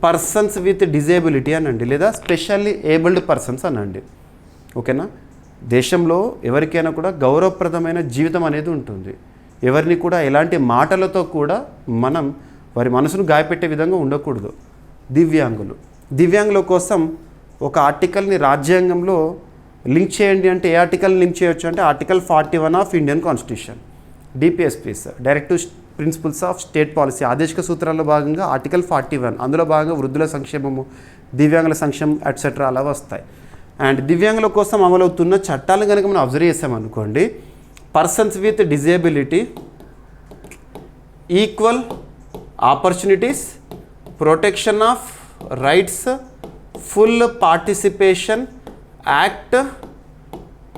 పర్సన్స్ విత్ డిజేబిలిటీ అనండి, లేదా స్పెషల్లీ ఏబుల్డ్ పర్సన్స్ అనండి. ఓకేనా. దేశంలో ఎవరికైనా కూడా గౌరవప్రదమైన జీవితం అనేది ఉంటుంది. ఎవరిని కూడా ఎలాంటి మాటలతో కూడా మనం వారి మనసును గాయపెట్టే విధంగా ఉండకూడదు. దివ్యాంగుల కోసం ఒక ఆర్టికల్ని రాజ్యాంగంలో లింక్ చేయండి అంటే ఏ ఆర్టికల్ లింక్ చేయొచ్చు అంటే article 41 of Indian constitution, DPSPs, directive principles of state policy, ఆదేశిక సూత్రాల్లో భాగంగా ఆర్టికల్ 41. అందులో భాగంగా వృద్ధుల సంక్షేమము, దివ్యాంగుల సంక్షేమం ఎట్సెట్రా అలా వస్తాయి. అండ్ దివ్యాంగుల కోసం అమలవుతున్న చట్టాలు కనుక మనం అబ్జర్వ్ చేసామనుకోండి, persons with disability, equal opportunities, protection of rights, full participation act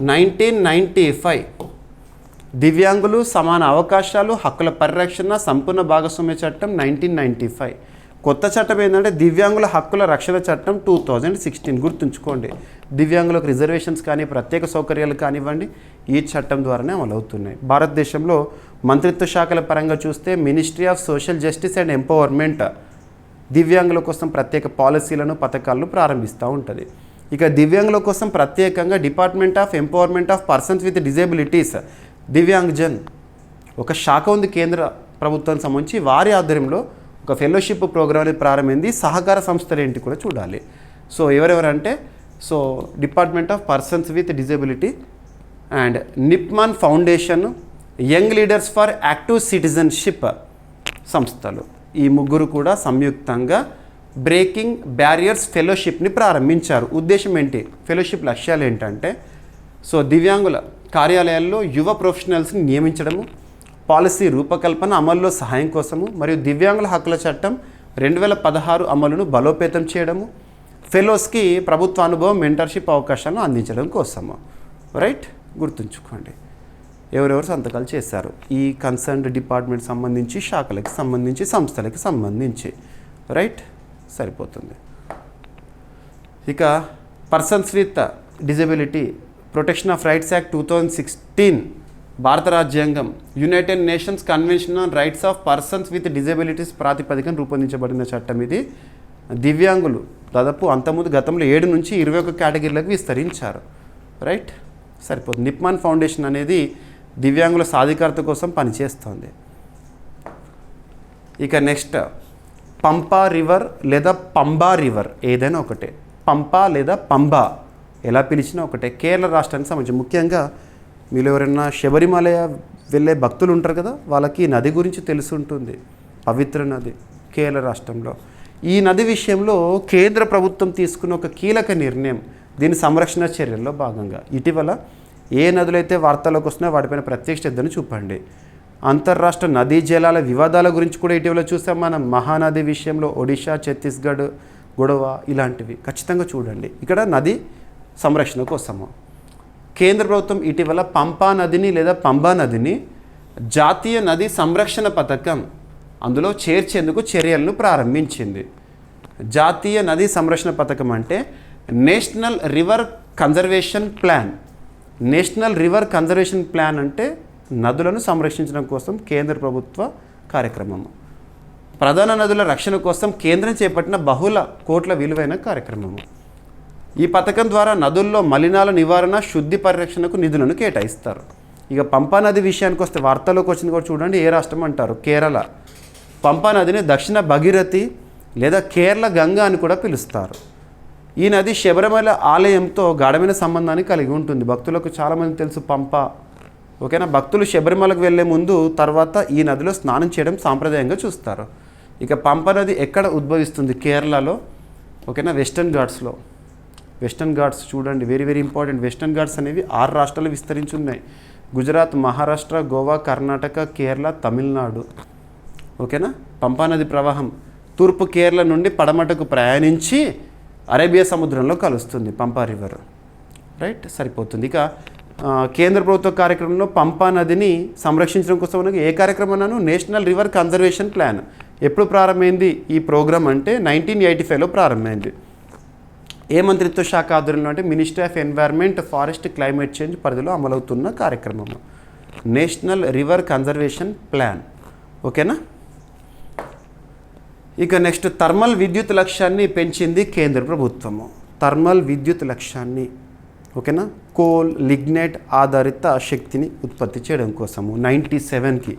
1995, దివ్యాంగులు సమాన అవకాశాలు హక్కుల పరిరక్షణ సంపూర్ణ భాగస్వామ్య చట్టం 1995. కొత్త చట్టం ఏంటంటే దివ్యాంగుల హక్కుల రక్షణ చట్టం 2016. గుర్తుంచుకోండి, దివ్యాంగులకు రిజర్వేషన్స్ కానీ ప్రత్యేక సౌకర్యాలు కానివ్వండి ఈ చట్టం ద్వారానే అమలవుతున్నాయి. భారతదేశంలో మంత్రిత్వ శాఖల పరంగా చూస్తే ministry of social justice and empowerment దివ్యాంగుల కోసం ప్రత్యేక పాలసీలను పథకాలను ప్రారంభిస్తూ ఉంటుంది. ఇక దివ్యాంగుల కోసం ప్రత్యేకంగా department of empowerment of persons with disabilities, Divyangjan ఒక శాఖ ఉంది కేంద్ర ప్రభుత్వానికి సంబంధించి. వారి ఆధ్వర్యంలో ఒక ఫెలోషిప్ ప్రోగ్రామ్ అనేది ప్రారంభమైంది. సహకార సంస్థలు ఏంటి కూడా చూడాలి. సో ఎవరెవరంటే department of persons with disability and Nipman foundation, young leaders for active citizenship సంస్థలు, ఈ ముగ్గురు కూడా సంయుక్తంగా బ్రేకింగ్ బ్యారియర్స్ ఫెలోషిప్ని ప్రారంభించారు. ఉద్దేశం ఏంటి, ఫెలోషిప్ లక్ష్యాలు ఏంటంటే దివ్యాంగుల కార్యాలయాల్లో యువ ప్రొఫెషనల్స్ని నియమించడము, పాలసీ రూపకల్పన అమల్లో సహాయం కోసము, మరియు దివ్యాంగుల హక్కుల చట్టం 2016 అమలును బలోపేతం చేయడము, ఫెలోస్కి ప్రభుత్వ అనుభవం, మెంటర్షిప్ అవకాశాలను అందించడం కోసము. రైట్, గుర్తుంచుకోండి ఎవరెవరు సంతకాలు చేశారు ఈ కన్సర్న్డ్ డిపార్ట్మెంట్ సంబంధించి, శాఖలకు సంబంధించి, సంస్థలకు సంబంధించి. రైట్, సరిపోతుంది. ఇక persons with disability protection of rights act 2016, భారత రాజ్యాంగం, United nations convention on rights of persons with disabilities ప్రాతిపదికన రూపొందించబడిన చట్టం ఇది. దివ్యాంగులు దాదాపు అంతకుముందు గతంలో 7 నుంచి 21 కేటగిరీలకు విస్తరించారు. రైట్, సరిపోతుంది. నిప్మాన్ ఫౌండేషన్ అనేది దివ్యాంగుల సాధికారత కోసం పనిచేస్తుంది. ఇక నెక్స్ట్ పంపా రివర్ లేదా పంబా రివర్, ఏదైనా ఒకటే, పంపా లేదా పంబా ఎలా పిలిచినా ఒకటే, కేరళ రాష్ట్రానికి సంబంధించి. ముఖ్యంగా మీరు ఎవరైనా శబరిమల వెళ్ళే భక్తులు ఉంటారు కదా, వాళ్ళకి నది గురించి తెలిసి ఉంటుంది. పవిత్ర నది కేరళ రాష్ట్రంలో. ఈ నది విషయంలో కేంద్ర ప్రభుత్వం తీసుకున్న ఒక కీలక నిర్ణయం, దీని సంరక్షణ చర్యల్లో భాగంగా ఇటీవల ఏ నదులైతే వార్తల్లోకి వస్తున్నాయో వాటిపైన ప్రత్యేక శ్రద్ధను చూపండి. అంతర్రాష్ట్ర నదీ జలాల వివాదాల గురించి కూడా ఇటీవల చూసాం మనం. మహానది విషయంలో ఒడిషా, ఛత్తీస్గఢ్ గొడవ ఇలాంటివి ఖచ్చితంగా చూడండి. ఇక్కడ నది సంరక్షణ కోసము కేంద్ర ప్రభుత్వం ఇటీవల పంపా నదిని లేదా పంబా నదిని జాతీయ నది సంరక్షణ పథకం అందులో చేర్చేందుకు చర్యలను ప్రారంభించింది. జాతీయ నదీ సంరక్షణ పథకం అంటే national river conservation plan. National river conservation plan అంటే నదులను సంరక్షించడం కోసం కేంద్ర ప్రభుత్వ కార్యక్రమము. ప్రధాన నదుల రక్షణ కోసం కేంద్రం చేపట్టిన బహుళ కోట్ల విలువైన కార్యక్రమము. ఈ పథకం ద్వారా నదుల్లో మలినాల నివారణ, శుద్ధి పరిరక్షణకు నిధులను కేటాయిస్తారు. ఇక పంపా నది విషయానికి వస్తే వార్తల్లోకి వచ్చింది కూడా చూడండి. ఏ రాష్ట్రం అంటారు? కేరళ. పంపా నదిని దక్షిణ భగీరథి లేదా కేరళ గంగా అని కూడా పిలుస్తారు. ఈ నది శబరిమల ఆలయంతో గాఢమైన సంబంధాన్ని కలిగి ఉంటుంది. భక్తులకు చాలామంది తెలుసు పంపా. ఓకేనా, భక్తులు శబరిమలకు వెళ్ళే ముందు తర్వాత ఈ నదిలో స్నానం చేయడం సాంప్రదాయంగా చూస్తారు. ఇక పంపా నది ఎక్కడ ఉద్భవిస్తుంది? కేరళలో. ఓకేనా, వెస్టర్న్ ఘాట్స్లో. వెస్టర్న్ ఘాట్స్ చూడండి, very very important. Western Ghats అనేవి 6 రాష్ట్రాలు విస్తరించి ఉన్నాయి. గుజరాత్, మహారాష్ట్ర, గోవా, కర్ణాటక, కేరళ, తమిళనాడు. ఓకేనా, పంపా నది ప్రవాహం తూర్పు కేరళ నుండి పడమటకు ప్రయాణించి అరేబియా సముద్రంలో కలుస్తుంది పంపా రివర్. రైట్, సరిపోతుంది. ఇక కేంద్ర ప్రభుత్వ కార్యక్రమంలో పంపా నదిని సంరక్షించడం కోసం ఏ కార్యక్రమం అన్నాను? National river conservation plan. ఎప్పుడు ప్రారంభమైంది ఈ ప్రోగ్రామ్ అంటే 1985లో ప్రారంభమైంది. ఏ మంత్రిత్వ శాఖ ఆధ్వర్యంలో అంటే ministry of environment forest climate change పరిధిలో అమలవుతున్న కార్యక్రమం నేషనల్ రివర్ కన్జర్వేషన్ ప్లాన్. ఓకేనా. ఇక నెక్స్ట్ థర్మల్ విద్యుత్ లక్ష్యాన్ని పెంచింది కేంద్ర ప్రభుత్వము. థర్మల్ విద్యుత్ లక్ష్యాన్ని ఓకేనా కోల్ లిగ్నైట్ ఆధారిత శక్తిని ఉత్పత్తి చేయడం కోసము 97కి.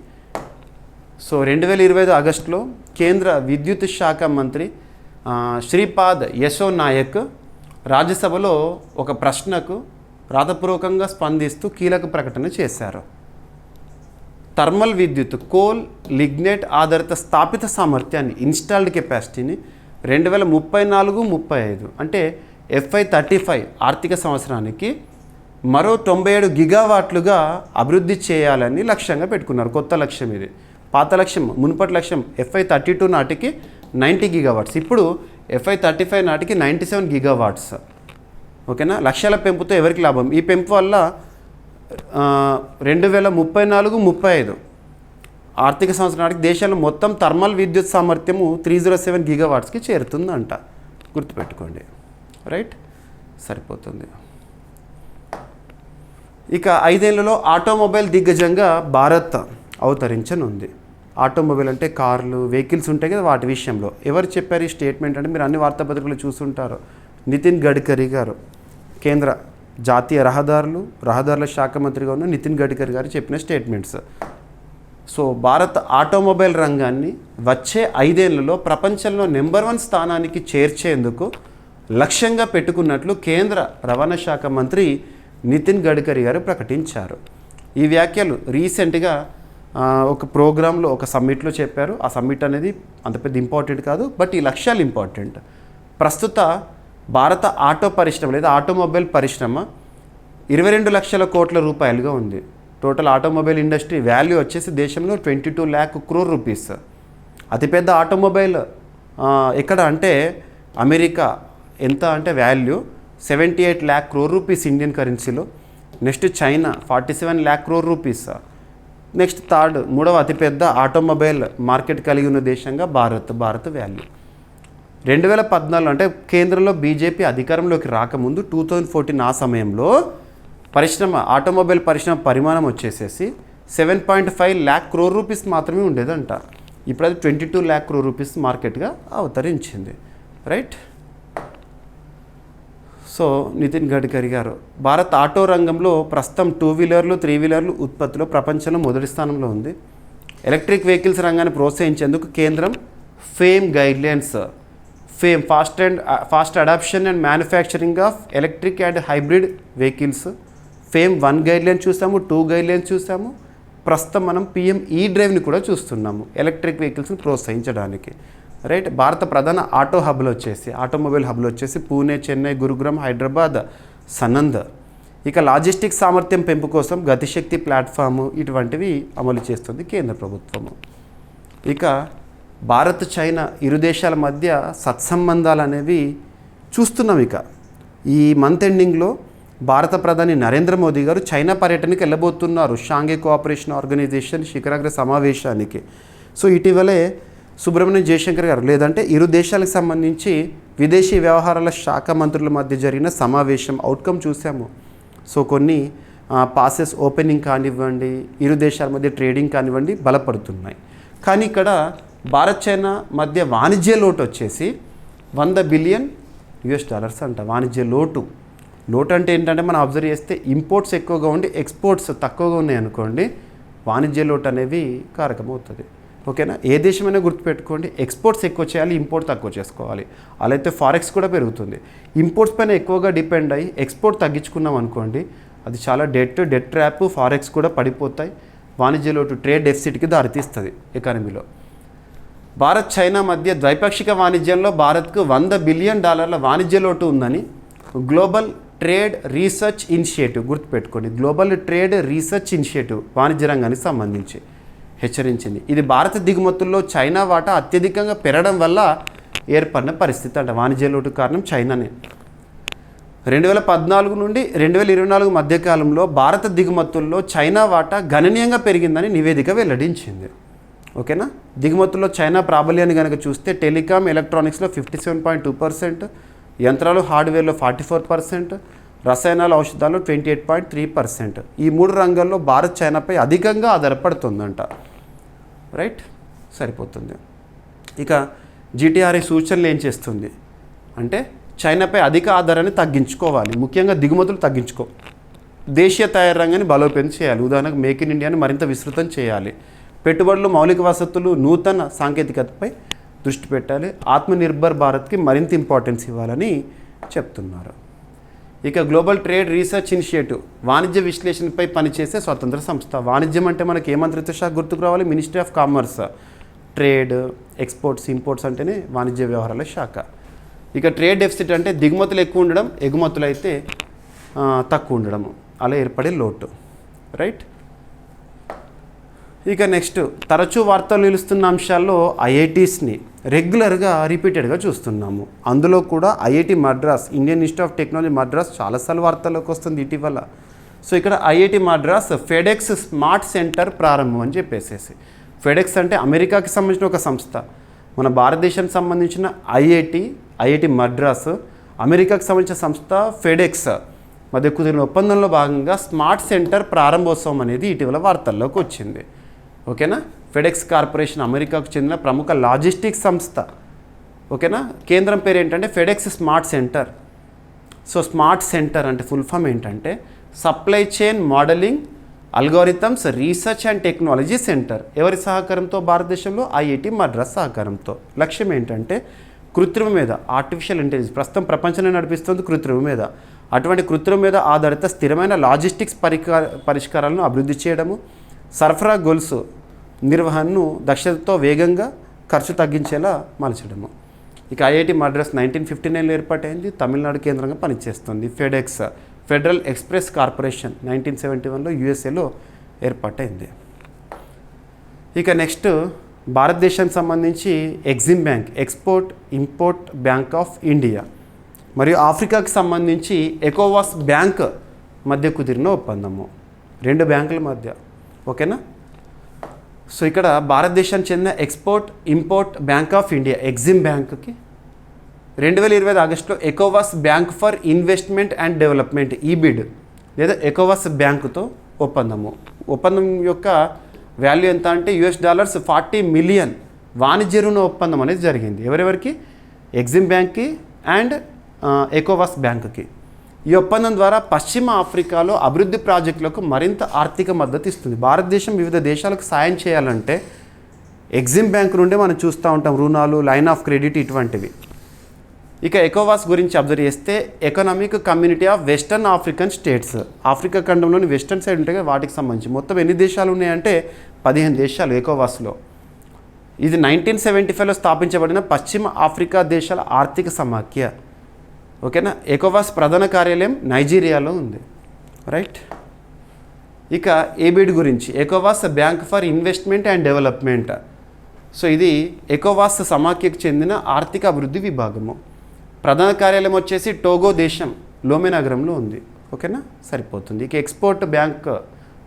సో 2025 ఆగస్టులో కేంద్ర విద్యుత్ శాఖ మంత్రి శ్రీపాద్ యశో నాయక్ రాజ్యసభలో ఒక ప్రశ్నకు రాతపూర్వకంగా స్పందిస్తూ కీలక ప్రకటన చేశారు. థర్మల్ విద్యుత్ కోల్ లిగ్నైట్ ఆధారిత స్థాపిత సామర్థ్యాన్ని ఇన్స్టాల్డ్ కెపాసిటీని 2034-35 అంటే FY35 ఆర్థిక సంవత్సరానికి మరో 97 గిగావాట్లుగా అభివృద్ధి చేయాలని లక్ష్యంగా పెట్టుకున్నారు. కొత్త లక్ష్యం ఇది. పాత లక్ష్యం మునుపటి లక్ష్యం FY32 నాటికి 90 గిగావాట్స్, ఇప్పుడు FY35 నాటికి 97 గిగావాట్స్. ఓకేనా. లక్ష్యాల పెంపుతో ఎవరికి లాభం? ఈ పెంపు వల్ల 2034-35 ఆర్థిక సంవత్సరం నాటికి దేశంలో మొత్తం థర్మల్ విద్యుత్ సామర్థ్యము 307 గిగావాట్స్కి చేరుతుందంట. గుర్తుపెట్టుకోండి. రైట్, సరిపోతుంది. ఇక 5 ఏళ్లలో ఆటోమొబైల్ దిగ్గజంగా భారత్ అవతరించనుంది. ఆటోమొబైల్ అంటే కార్లు వెహికల్స్ ఉంటాయి కదా, వాటి విషయంలో ఎవరు చెప్పారు ఈ స్టేట్మెంట్ అంటే మీరు అన్ని వార్తాపత్రికలు చూస్తుంటారు. నితిన్ గడ్కరీ గారు, కేంద్ర జాతీయ రహదారుల శాఖ మంత్రిగా ఉన్న నితిన్ గడ్కరీ గారు చెప్పిన స్టేట్మెంట్స్. సో భారత్ ఆటోమొబైల్ రంగాన్ని వచ్చే 5 ఏళ్లలో ప్రపంచంలో నెంబర్ 1 స్థానానికి చేర్చేందుకు లక్ష్యంగా పెట్టుకున్నట్లు కేంద్ర రవాణా శాఖ మంత్రి నితిన్ గడ్కరీ గారు ప్రకటించారు. ఈ వ్యాఖ్యలు రీసెంట్గా ఒక ప్రోగ్రాంలో ఒక సమ్మిట్లో చెప్పారు. ఆ సమ్మిట్ అనేది అంత పెద్ద ఇంపార్టెంట్ కాదు, బట్ ఈ లక్ష్యాలు ఇంపార్టెంట్. ప్రస్తుత భారత ఆటో పరిశ్రమ లేదా ఆటోమొబైల్ పరిశ్రమ 22 లక్షల కోట్ల రూపాయలుగా ఉంది. టోటల్ ఆటోమొబైల్ ఇండస్ట్రీ వాల్యూ వచ్చేసి దేశంలో 22 lakh crore రూపీస్. అతిపెద్ద ఆటోమొబైల్ ఎక్కడ అంటే అమెరికా. ఎంత అంటే value 78 lakh crore rupees Indian కరెన్సీలో. Next China 47 lakh crore rupees. Next మూడవ అతిపెద్ద ఆటోమొబైల్ మార్కెట్ కలిగి ఉన్న దేశంగా భారత్ వాల్యూ 2014 అంటే కేంద్రంలో బీజేపీ అధికారంలోకి రాకముందు 2014 ఆ సమయంలో ఆటోమొబైల్ పరిశ్రమ పరిమాణం వచ్చేసేసి 7.5 lakh crore రూపీస్ మాత్రమే ఉండేదంట. ఇప్పుడు అది 22 lakh crore రూపీస్ మార్కెట్గా అవతరించింది. రైట్. సో నితిన్ గడ్కరీ గారు భారత్ ఆటో రంగంలో ప్రస్తుతం 2 వీలర్లు 3 వీలర్లు ఉత్పత్తిలో ప్రపంచంలో మొదటి స్థానంలో ఉంది. ఎలక్ట్రిక్ వెహికల్స్ రంగాన్ని ప్రోత్సహించేందుకు కేంద్రం FAME guidelines fast adoption and manufacturing of electric and hybrid vehicles FAME 1 guideline చూసాము, 2 గైడ్లైన్స్ చూసాము. ప్రస్తుతం మనం PM E-డ్రైవ్ని కూడా చూస్తున్నాము ఎలక్ట్రిక్ వెహికల్స్ని ప్రోత్సహించడానికి. రైట్. భారత ప్రధాన ఆటోమొబైల్ హబ్లు వచ్చేసి పూణే, చెన్నై, గురుగ్రామ్, హైదరాబాద్, సనంద్. ఇక లాజిస్టిక్స్ సామర్థ్యం పెంపు కోసం గతిశక్తి ప్లాట్ఫాము ఇటువంటివి అమలు చేస్తుంది కేంద్ర ప్రభుత్వము. ఇక భారత్ చైనా ఇరు దేశాల మధ్య సత్సంబంధాలు అనేవి చూస్తున్నాం. ఇక ఈ మంత్ ఎండింగ్లో భారత ప్రధాని నరేంద్ర మోదీ గారు చైనా పర్యటనకి వెళ్ళబోతున్నారు. షాంఘై కోఆపరేషన్ ఆర్గనైజేషన్ శిఖరాగ్ర సమావేశానికి. సో ఇటీవలే సుబ్రహ్మణ్యం జయశంకర్ గారు లేదంటే ఇరు దేశాలకు సంబంధించి విదేశీ వ్యవహారాల శాఖ మంత్రుల మధ్య జరిగిన సమావేశం అవుట్కమ్ చూసాము. సో కొన్ని పాసెస్ ఓపెనింగ్ కానివ్వండి, ఇరు దేశాల మధ్య ట్రేడింగ్ కానివ్వండి బలపడుతున్నాయి. కానీ ఇక్కడ భారత్ చైనా మధ్య వాణిజ్య లోటు వచ్చేసి $100 బిలియన్ అంట. వాణిజ్య లోటు అంటే ఏంటంటే మనం అబ్జర్వ్ చేస్తే ఇంపోర్ట్స్ ఎక్కువగా ఉండి ఎక్స్పోర్ట్స్ తక్కువగా ఉన్నాయి అనుకోండి, వాణిజ్య లోటు అనేవి కారకమవుతుంది. ఓకేనా. ఏ దేశమైనా గుర్తుపెట్టుకోండి, ఎక్స్పోర్ట్స్ ఎక్కువ చేయాలి, ఇంపోర్ట్ తక్కువ చేసుకోవాలి. అలా అయితే ఫారెక్స్ కూడా పెరుగుతుంది. ఇంపోర్ట్స్ పైన ఎక్కువగా డిపెండ్ అయ్యి ఎక్స్పోర్ట్ తగ్గించుకున్నాం అనుకోండి, అది చాలా డెట్ ట్రాప్, ఫారెక్స్ కూడా పడిపోతాయి. వాణిజ్య లోటు ట్రేడ్ డెఫిసిట్కి దారితీస్తుంది ఎకానమీలో. భారత్ చైనా మధ్య ద్వైపాక్షిక వాణిజ్యంలో భారత్కు $100 బిలియన్ వాణిజ్య లోటు ఉందని గ్లోబల్ ట్రేడ్ రీసెర్చ్ ఇనిషియేటివ్ గుర్తుపెట్టుకోండి. గ్లోబల్ ట్రేడ్ రీసెర్చ్ ఇనిషియేటివ్ వాణిజ్య రంగానికి సంబంధించి హెచ్చరించింది. ఇది భారత దిగుమతుల్లో చైనా వాటా అత్యధికంగా పెరగడం వల్ల ఏర్పడిన పరిస్థితి అంట. వాణిజ్య లోటు కారణం చైనానే. 2014 నుండి 2024 మధ్యకాలంలో భారత దిగుమతుల్లో చైనా వాటా గణనీయంగా పెరిగిందని నివేదిక వెల్లడించింది. ఓకేనా. దిగుమతుల్లో చైనా ప్రాబల్యాన్ని కనుక చూస్తే టెలికాం ఎలక్ట్రానిక్స్లో 57.2%, యంత్రాలు హార్డ్వేర్లో 44%, రసాయనాలు ఔషధాలు 28.3%. ఈ 3 రంగాల్లో భారత్ చైనాపై అధికంగా ఆధారపడుతుందంట. రైట్, సరిపోతుంది. ఇక GTRI సూచనలు ఏం చేస్తుంది అంటే చైనాపై అధిక ఆధారాన్ని తగ్గించుకోవాలి, ముఖ్యంగా దిగుమతులు తగ్గించుకో, దేశీయ తయారీ రంగాన్ని బలోపేతం చేయాలి. ఉదాహరణకు మేక్ ఇన్ ఇండియాని మరింత విస్తృతం చేయాలి, పెట్టుబడులు, మౌలిక వసతులు, నూతన సాంకేతికతపై దృష్టి పెట్టాలి, ఆత్మనిర్భర్ భారత్కి మరింత ఇంపార్టెన్స్ ఇవ్వాలని చెప్తున్నారు. ఇక గ్లోబల్ ట్రేడ్ రీసెర్చ్ ఇనిషియేటివ్ వాణిజ్య విశ్లేషణపై పనిచేసే స్వతంత్ర సంస్థ. వాణిజ్యం అంటే మనకి ఏ మంత్రిత్వ శాఖ గుర్తుకు రావాలి? Ministry of commerce. Trade, exports, imports అంటేనే వాణిజ్య వ్యవహారాల శాఖ. ఇక ట్రేడ్ డెఫిసిట్ అంటే దిగుమతులు ఎక్కువ ఉండడం, ఎగుమతులు అయితే తక్కువ ఉండడము, అలా ఏర్పడే లోటు. రైట్. ఇక నెక్స్ట్, తరచూ వార్తలు నిలుస్తున్న అంశాల్లో ఐఐటీస్ని రెగ్యులర్గా రిపీటెడ్గా చూస్తున్నాము. అందులో కూడా IIT Madras, Indian institute of technology Madras చాలాసార్లు వార్తల్లోకి వస్తుంది ఇటీవల. సో ఇక్కడ IIT Madras FedEx SMART centre ప్రారంభం అని చెప్పేసేసి. ఫెడెక్స్ అంటే అమెరికాకి సంబంధించిన ఒక సంస్థ, మన భారతదేశానికి సంబంధించిన ఐఐటి మద్రాస్, అమెరికాకి సంబంధించిన సంస్థ ఫెడెక్స్ మధ్య కుదిరిన ఒప్పందంలో భాగంగా స్మార్ట్ సెంటర్ ప్రారంభోత్సవం అనేది ఇటీవల వార్తల్లోకి వచ్చింది. ఓకేనా. ఫెడెక్స్ కార్పొరేషన్ అమెరికాకు చెందిన ప్రముఖ లాజిస్టిక్స్ సంస్థ. ఓకేనా. కేంద్రం పేరు ఏంటంటే FedEx SMART centre. So smart centre అంటే ఫుల్ ఫామ్ ఏంటంటే supply chain modelling algorithms research and technology centre. ఎవరి సహకారంతో? భారతదేశంలో ఐఐటి మద్రాస్ సహకారంతో. లక్ష్యం ఏంటంటే కృత్రిమ మీద, ఆర్టిఫిషియల్ ఇంటెలిజెన్స్ ప్రస్తుతం ప్రపంచాన్ని నడిపిస్తుంది కృత్రిమ మీద. అటువంటి కృత్రిమ మీద ఆధారిత స్థిరమైన లాజిస్టిక్స్ పరిష్కారాలను అభివృద్ధి చేయడము, సరఫరా గొలుసు నిర్వహణను దక్షతతో వేగంగా ఖర్చు తగ్గించేలా మలచడము. ఇక ఐఐటి మద్రాస్ 1959లో ఏర్పాటైంది, తమిళనాడు కేంద్రంగా పనిచేస్తుంది. ఫెడెక్స్ ఫెడరల్ ఎక్స్ప్రెస్ కార్పొరేషన్ 1971లో యుఎస్ఏలో ఏర్పాటైంది. ఇక నెక్స్ట్, భారతదేశానికి సంబంధించి EXIM bank, export import bank of India, మరియు ఆఫ్రికాకి సంబంధించి ఎకోవాస్ బ్యాంక్ మధ్య కుదిరిన ఒప్పందము, 2 బ్యాంకుల మధ్య. ఓకేనా. సో ఇక్కడ భారతదేశానికి చెందిన export import bank of India EXIM బ్యాంక్కి 2020 ఆగస్టులో ఎకోవాస్ bank for investment and development EBID లేదా ఎకోవాస్ బ్యాంకుతో ఒప్పందం యొక్క వాల్యూ ఎంత అంటే $40 మిలియన్ వాణిజ్య రుణ ఒప్పందం అనేది జరిగింది. ఎవరెవరికి? ఎగ్జిమ్ బ్యాంక్కి అండ్ ఎకోవాస్ బ్యాంకుకి. ఈ ఒప్పందం ద్వారా పశ్చిమ ఆఫ్రికాలో అభివృద్ధి ప్రాజెక్టులకు మరింత ఆర్థిక మద్దతు ఇస్తుంది. భారతదేశం వివిధ దేశాలకు సాయం చేయాలంటే ఎగ్జిమ్ బ్యాంక్ నుండే మనం చూస్తూ ఉంటాం, రుణాలు, లైన్ ఆఫ్ క్రెడిట్ ఇటువంటివి. ఇక ఎకోవాస్ గురించి అబ్జర్వ్ చేస్తే economic community of western African states, Africa ఖండంలోని వెస్టర్న్ సైడ్ ఉంటాయి వాటికి సంబంధించి మొత్తం ఎన్ని దేశాలు ఉన్నాయంటే 15 దేశాలు ఎకోవాస్లో. ఇది 1975లో స్థాపించబడిన పశ్చిమ ఆఫ్రికా దేశాల ఆర్థిక సమాఖ్య. ఓకేనా. ఎకోవాస్ ప్రధాన కార్యాలయం నైజీరియాలో ఉంది. రైట్. ఇక ఏబిడ్ గురించి, ఎకోవాస్ bank for investment and development. So ఇది ఎకోవాస్ సమాఖ్యకు చెందిన ఆర్థిక అభివృద్ధి విభాగము. ప్రధాన కార్యాలయం వచ్చేసి టోగో దేశం లోమే నగరంలో ఉంది. ఓకేనా, సరిపోతుంది. ఇక ఎక్స్పోర్ట్ బ్యాంక్,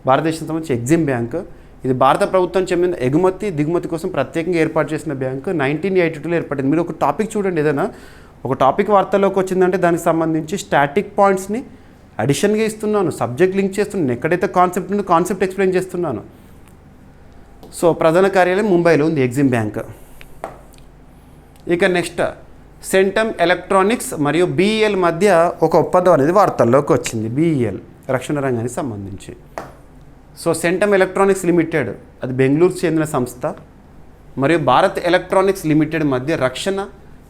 భారతదేశం సంబంధించి ఎగ్జిమ్ బ్యాంక్, ఇది భారత ప్రభుత్వం చెందిన ఎగుమతి దిగుమతి కోసం ప్రత్యేకంగా ఏర్పాటు చేసిన బ్యాంకు 1982లో ఏర్పడింది. మీరు ఒక టాపిక్ చూడండి, ఏదైనా ఒక టాపిక్ వార్తల్లోకి వచ్చిందంటే దానికి సంబంధించి స్టాటిక్ పాయింట్స్ని అడిషన్గా ఇస్తున్నాను, సబ్జెక్ట్ లింక్ చేస్తున్నాను, ఎక్కడైతే కాన్సెప్ట్ ఉందో కాన్సెప్ట్ ఎక్స్ప్లెయిన్ చేస్తున్నాను. సో ప్రధాన కార్యాలయం ముంబైలో ఉంది ఎగ్జిమ్ బ్యాంక్. ఇక నెక్స్ట్, సెంటమ్ ఎలక్ట్రానిక్స్ మరియు BEL మధ్య ఒక ఒప్పందం అనేది వార్తల్లోకి వచ్చింది. BEL రక్షణ రంగానికి సంబంధించి. సో సెంటమ్ ఎలక్ట్రానిక్స్ లిమిటెడ్ అది బెంగళూరుకు చెందిన సంస్థ మరియు భారత్ ఎలక్ట్రానిక్స్ లిమిటెడ్ మధ్య రక్షణ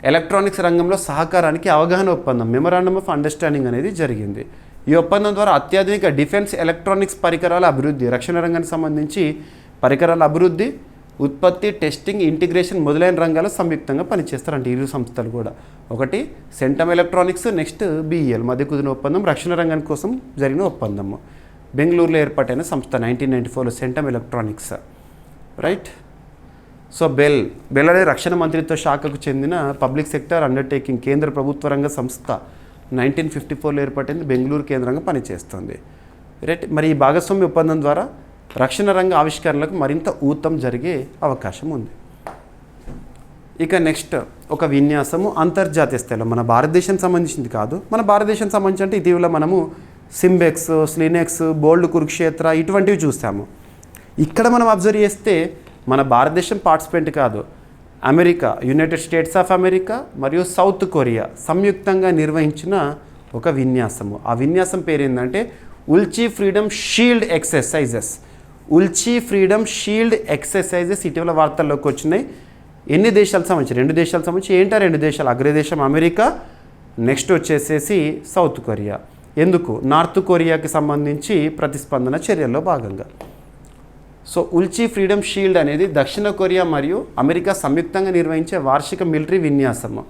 ఎలక్ట్రానిక్స్ రంగంలో సహకారానికి అవగాహన ఒప్పందం, మెమరాండమ్ ఆఫ్ అండర్స్టాండింగ్ అనేది జరిగింది. ఈ ఒప్పందం ద్వారా అత్యాధునిక డిఫెన్స్ ఎలక్ట్రానిక్స్ పరికరాల అభివృద్ధి, రక్షణ రంగానికి సంబంధించి పరికరాల అభివృద్ధి, ఉత్పత్తి, టెస్టింగ్, ఇంటిగ్రేషన్ మొదలైన రంగాల్లో సంయుక్తంగా పనిచేస్తారంట ఇరు సంస్థలు కూడా. ఒకటి సెంటమ్ ఎలక్ట్రానిక్స్, నెక్స్ట్ BEL మధ్య కుదిరిన ఒప్పందం, రక్షణ రంగానికి కోసం జరిగిన ఒప్పందము. బెంగళూరులో ఏర్పాటైన సంస్థ 1994లో Centum electronics. Right. So BEL అనే రక్షణ మంత్రిత్వ శాఖకు చెందిన పబ్లిక్ సెక్టర్ అండర్టేకింగ్, కేంద్ర ప్రభుత్వ రంగ సంస్థ 1954లో ఏర్పాటైంది, బెంగళూరు కేంద్రంగా పనిచేస్తుంది. రైట్. మరి ఈ భాగస్వామ్య ఒప్పందం ద్వారా రక్షణ రంగ ఆవిష్కరణలకు మరింత ఊతం జరిగే అవకాశం ఉంది. ఇక నెక్స్ట్ ఒక విన్యాసము అంతర్జాతీయ స్థాయిలో, మన భారతదేశానికి సంబంధించింది కాదు, మన భారతదేశానికి సంబంధించి అంటే ఇటీవల మనము సింబెక్స్, స్లినెక్స్, బోల్డ్ కురుక్షేత్ర ఇటువంటివి చూసాము. ఇక్కడ మనం అబ్జర్వ్ చేస్తే మన భారతదేశం పార్టిసిపెంట్ కాదు, America, United States of America మరియు సౌత్ కొరియా సంయుక్తంగా నిర్వహించిన ఒక విన్యాసము. ఆ విన్యాసం పేరు ఏంటంటే Ulchi Freedom Shield exercises. Ulchi Freedom Shield exercises ఇటీవల వార్తల్లోకి వచ్చినాయి. ఎన్ని దేశాలకు సంబంధించి? 2 దేశాలకు సంబంధించి. ఏంటా 2 దేశాలు? అగ్రదేశం అమెరికా, నెక్స్ట్ వచ్చేసేసి సౌత్ కొరియా. ఎందుకు? నార్త్ కొరియాకి సంబంధించి ప్రతిస్పందన చర్యల్లో భాగంగా. సో ఉల్చి ఫ్రీడమ్ షీల్డ్ అనేది దక్షిణ కొరియా మరియు అమెరికా సంయుక్తంగా నిర్వహించే వార్షిక మిలిటరీ విన్యాసము.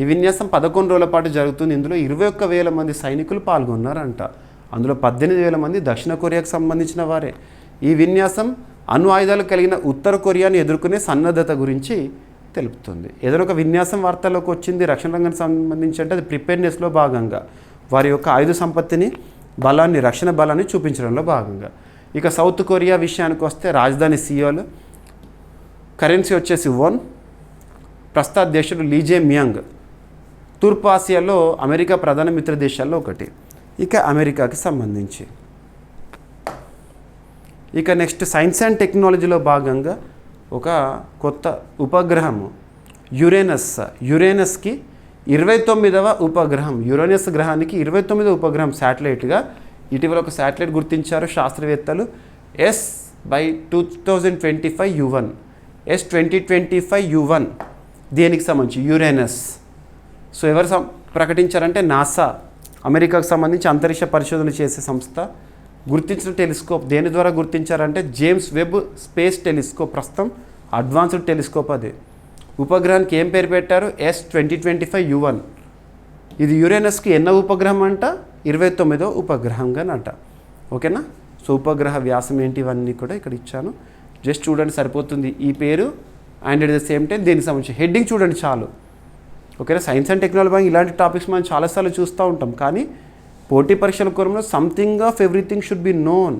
ఈ విన్యాసం 11 రోజుల పాటు జరుగుతుంది. ఇందులో 21,000 మంది సైనికులు పాల్గొన్నారంట. అందులో 18,000 మంది దక్షిణ కొరియాకు సంబంధించిన వారే. ఈ విన్యాసం అణు ఆయుధాలు కలిగిన ఉత్తర కొరియాను ఎదుర్కొనే సన్నద్ధత గురించి తెలుపుతుంది. ఏదైనా ఒక విన్యాసం వార్తల్లోకి వచ్చింది రక్షణ రంగానికి సంబంధించి అంటే అది ప్రిపేర్నెస్లో భాగంగా, వారి యొక్క ఆయుధ సంపత్తిని, బలాన్ని, రక్షణ బలాన్ని చూపించడంలో భాగంగా. ఇక సౌత్ కొరియా విషయానికి వస్తే రాజధాని సియోల్, కరెన్సీ వచ్చేసి వన్, ప్రస్తుత అధ్యక్షుడు లీజే మియాంగ్. తూర్పు ఆసియాలో అమెరికా ప్రధాన మిత్ర దేశాల్లో ఒకటి. ఇక అమెరికాకి సంబంధించి ఇక నెక్స్ట్ సైన్స్ అండ్ టెక్నాలజీలో భాగంగా ఒక కొత్త ఉపగ్రహము యురేనస్కి 29వ ఉపగ్రహం, యురేనస్ గ్రహానికి 29వ ఉపగ్రహం శాటిలైట్గా ఇటీవల ఒక శాటిలైట్ గుర్తించారు శాస్త్రవేత్తలు. S/2025U1 S/2025U1 దేనికి సంబంధించి? యురేనస్. సో ఎవరు ప్రకటించారంటే నాసా, అమెరికాకు సంబంధించి అంతరిక్ష పరిశోధనలు చేసే సంస్థ గుర్తించిన టెలిస్కోప్. దేని ద్వారా గుర్తించారంటే జేమ్స్ వెబ్ స్పేస్ టెలిస్కోప్. ప్రస్తుతం అడ్వాన్స్డ్ టెలిస్కోప్ అది. ఉపగ్రహానికి ఏం పేరు పెట్టారు? S/2025U1. ఇది యురేనస్కి ఎన్నో ఉపగ్రహం అంట? 29వ ఉపగ్రహంగానంట. ఓకేనా? సో ఉపగ్రహ వ్యాసం ఏంటి ఇవన్నీ కూడా ఇక్కడ ఇచ్చాను, జస్ట్ చూడండి సరిపోతుంది. ఈ పేరు and at the same time దీనికి సంబంధించి హెడ్డింగ్ చూడండి చాలు. ఓకేనా? సైన్స్ అండ్ టెక్నాలజీ ఇలాంటి టాపిక్స్ మనం చాలాసార్లు చూస్తూ ఉంటాం, కానీ పోటీ పరీక్షల కోణంలో something of everything should be known.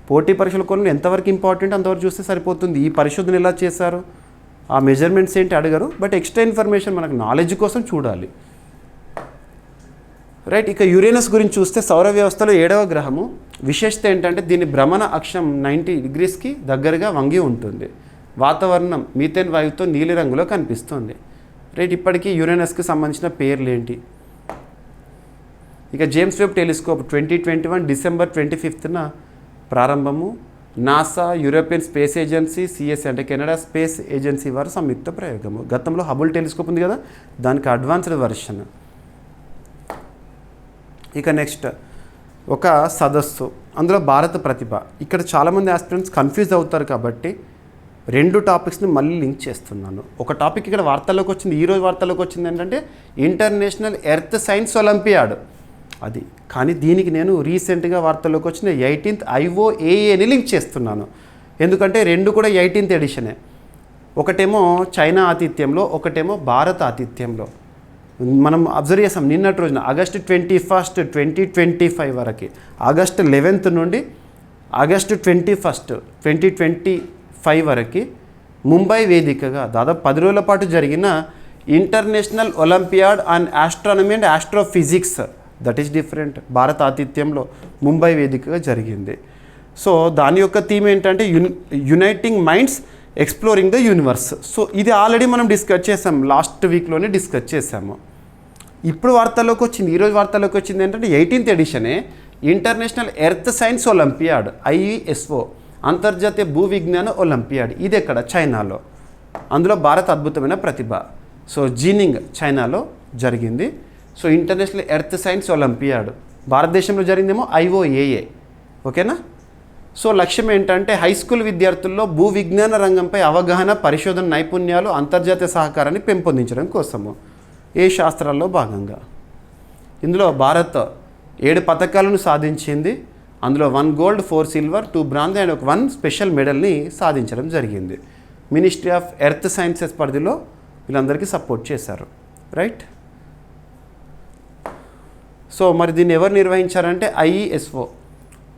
పోటీ పరీక్షల కోణంలో ఎంతవరకు ఇంపార్టెంట్ అంతవరకు చూస్తే సరిపోతుంది. ఈ పరిశోధన ఎలా చేశారు, ఆ మెజర్మెంట్స్ ఏంటి అడగరు, బట్ ఎక్స్ట్రా ఇన్ఫర్మేషన్ మనకు నాలెడ్జ్ కోసం చూడాలి. రైట్. ఇక యురేనస్ గురించి చూస్తే సౌర వ్యవస్థలో 7వ గ్రహము. విశేషత ఏంటంటే దీని భ్రమణ అక్షం 90 degreesకి దగ్గరగా వంగి ఉంటుంది. వాతావరణం మీథేన్ వాయువుతో నీలిరంగులో కనిపిస్తుంది. రైట్. ఇప్పటికీ యురేనస్కి సంబంధించిన పేర్లు ఏంటి? ఇక జేమ్స్ వెబ్ టెలిస్కోప్ 2021 డిసెంబర్ 25న ప్రారంభము. NASA, European Space Agency, CSA అంటే కెనడా స్పేస్ ఏజెన్సీ వారు సంయుక్త ప్రయోగము. గతంలో హబుల్ టెలిస్కోప్ ఉంది కదా, దానికి అడ్వాన్స్డ్ వర్షన్. ఇక నెక్స్ట్ ఒక సదస్సు, అందులో భారత ప్రతిభ. ఇక్కడ చాలామంది ఆస్పిరెంట్స్ కన్ఫ్యూజ్ అవుతారు కాబట్టి 2 టాపిక్స్ని మళ్ళీ లింక్ చేస్తున్నాను. ఒక టాపిక్ ఇక్కడ వార్తల్లోకి వచ్చింది, ఈరోజు వార్తల్లోకి వచ్చింది ఏంటంటే ఇంటర్నేషనల్ ఎర్త్ సైన్స్ ఒలింపియాడ్ అది. కానీ దీనికి నేను రీసెంట్గా వార్తల్లోకి వచ్చిన 18th IOAAని లింక్ చేస్తున్నాను. ఎందుకంటే 2 కూడా 18th ఎడిషనే. ఒకటేమో చైనా ఆతిథ్యంలో, ఒకటేమో భారత ఆతిథ్యంలో. మనం అబ్జర్వ్ చేసాం నిన్నటి రోజున ఆగస్టు 21, 2025 వరకు, ఆగస్టు 11th నుండి ఆగస్టు 21, 2025 వరకు ముంబై వేదికగా దాదాపు 10 రోజుల పాటు జరిగిన international olympiad on astronomy and astrophysics, that is different, భారత ఆతిథ్యంలో ముంబై వేదికగా జరిగింది. సో దాని యొక్క థీమ్ ఏంటంటే uniting minds exploring the universe. So ఇది ఆల్రెడీ మనం డిస్కస్ చేసాం, లాస్ట్ వీక్లోనే డిస్కస్ చేసాము. ఇప్పుడు వార్తల్లోకి వచ్చింది, ఈరోజు వార్తల్లోకి వచ్చింది ఏంటంటే 18th ఎడిషనే International Earth Science Olympiad, IESO, అంతర్జాతీయ భూ విజ్ఞాన ఒలింపియాడ్. ఇది ఎక్కడ? చైనాలో. అందులో భారత్ అద్భుతమైన ప్రతిభ. సో జీనింగ్ చైనాలో జరిగింది. So international Earth Science olympiad భారతదేశంలో జరిగిందేమో IOAA. ఓకేనా? సో లక్ష్యం ఏంటంటే హై స్కూల్ విద్యార్థుల్లో భూ విజ్ఞాన రంగంపై అవగాహన, పరిశోధన నైపుణ్యాలు, అంతర్జాతీయ సహకారాన్ని పెంపొందించడం కోసము ఏ శాస్త్రాల్లో భాగంగా. ఇందులో భారత్ 7 పథకాలను సాధించింది. అందులో 1 gold, 4 silver, 2 bronze and 1 special మెడల్ని సాధించడం జరిగింది. మినిస్ట్రీ ఆఫ్ ఎర్త్ సైన్సెస్ పరిధిలో వీళ్ళందరికీ సపోర్ట్ చేశారు. రైట్. సో మరి దీన్ని ఎవరు నిర్వహించారంటే IESO.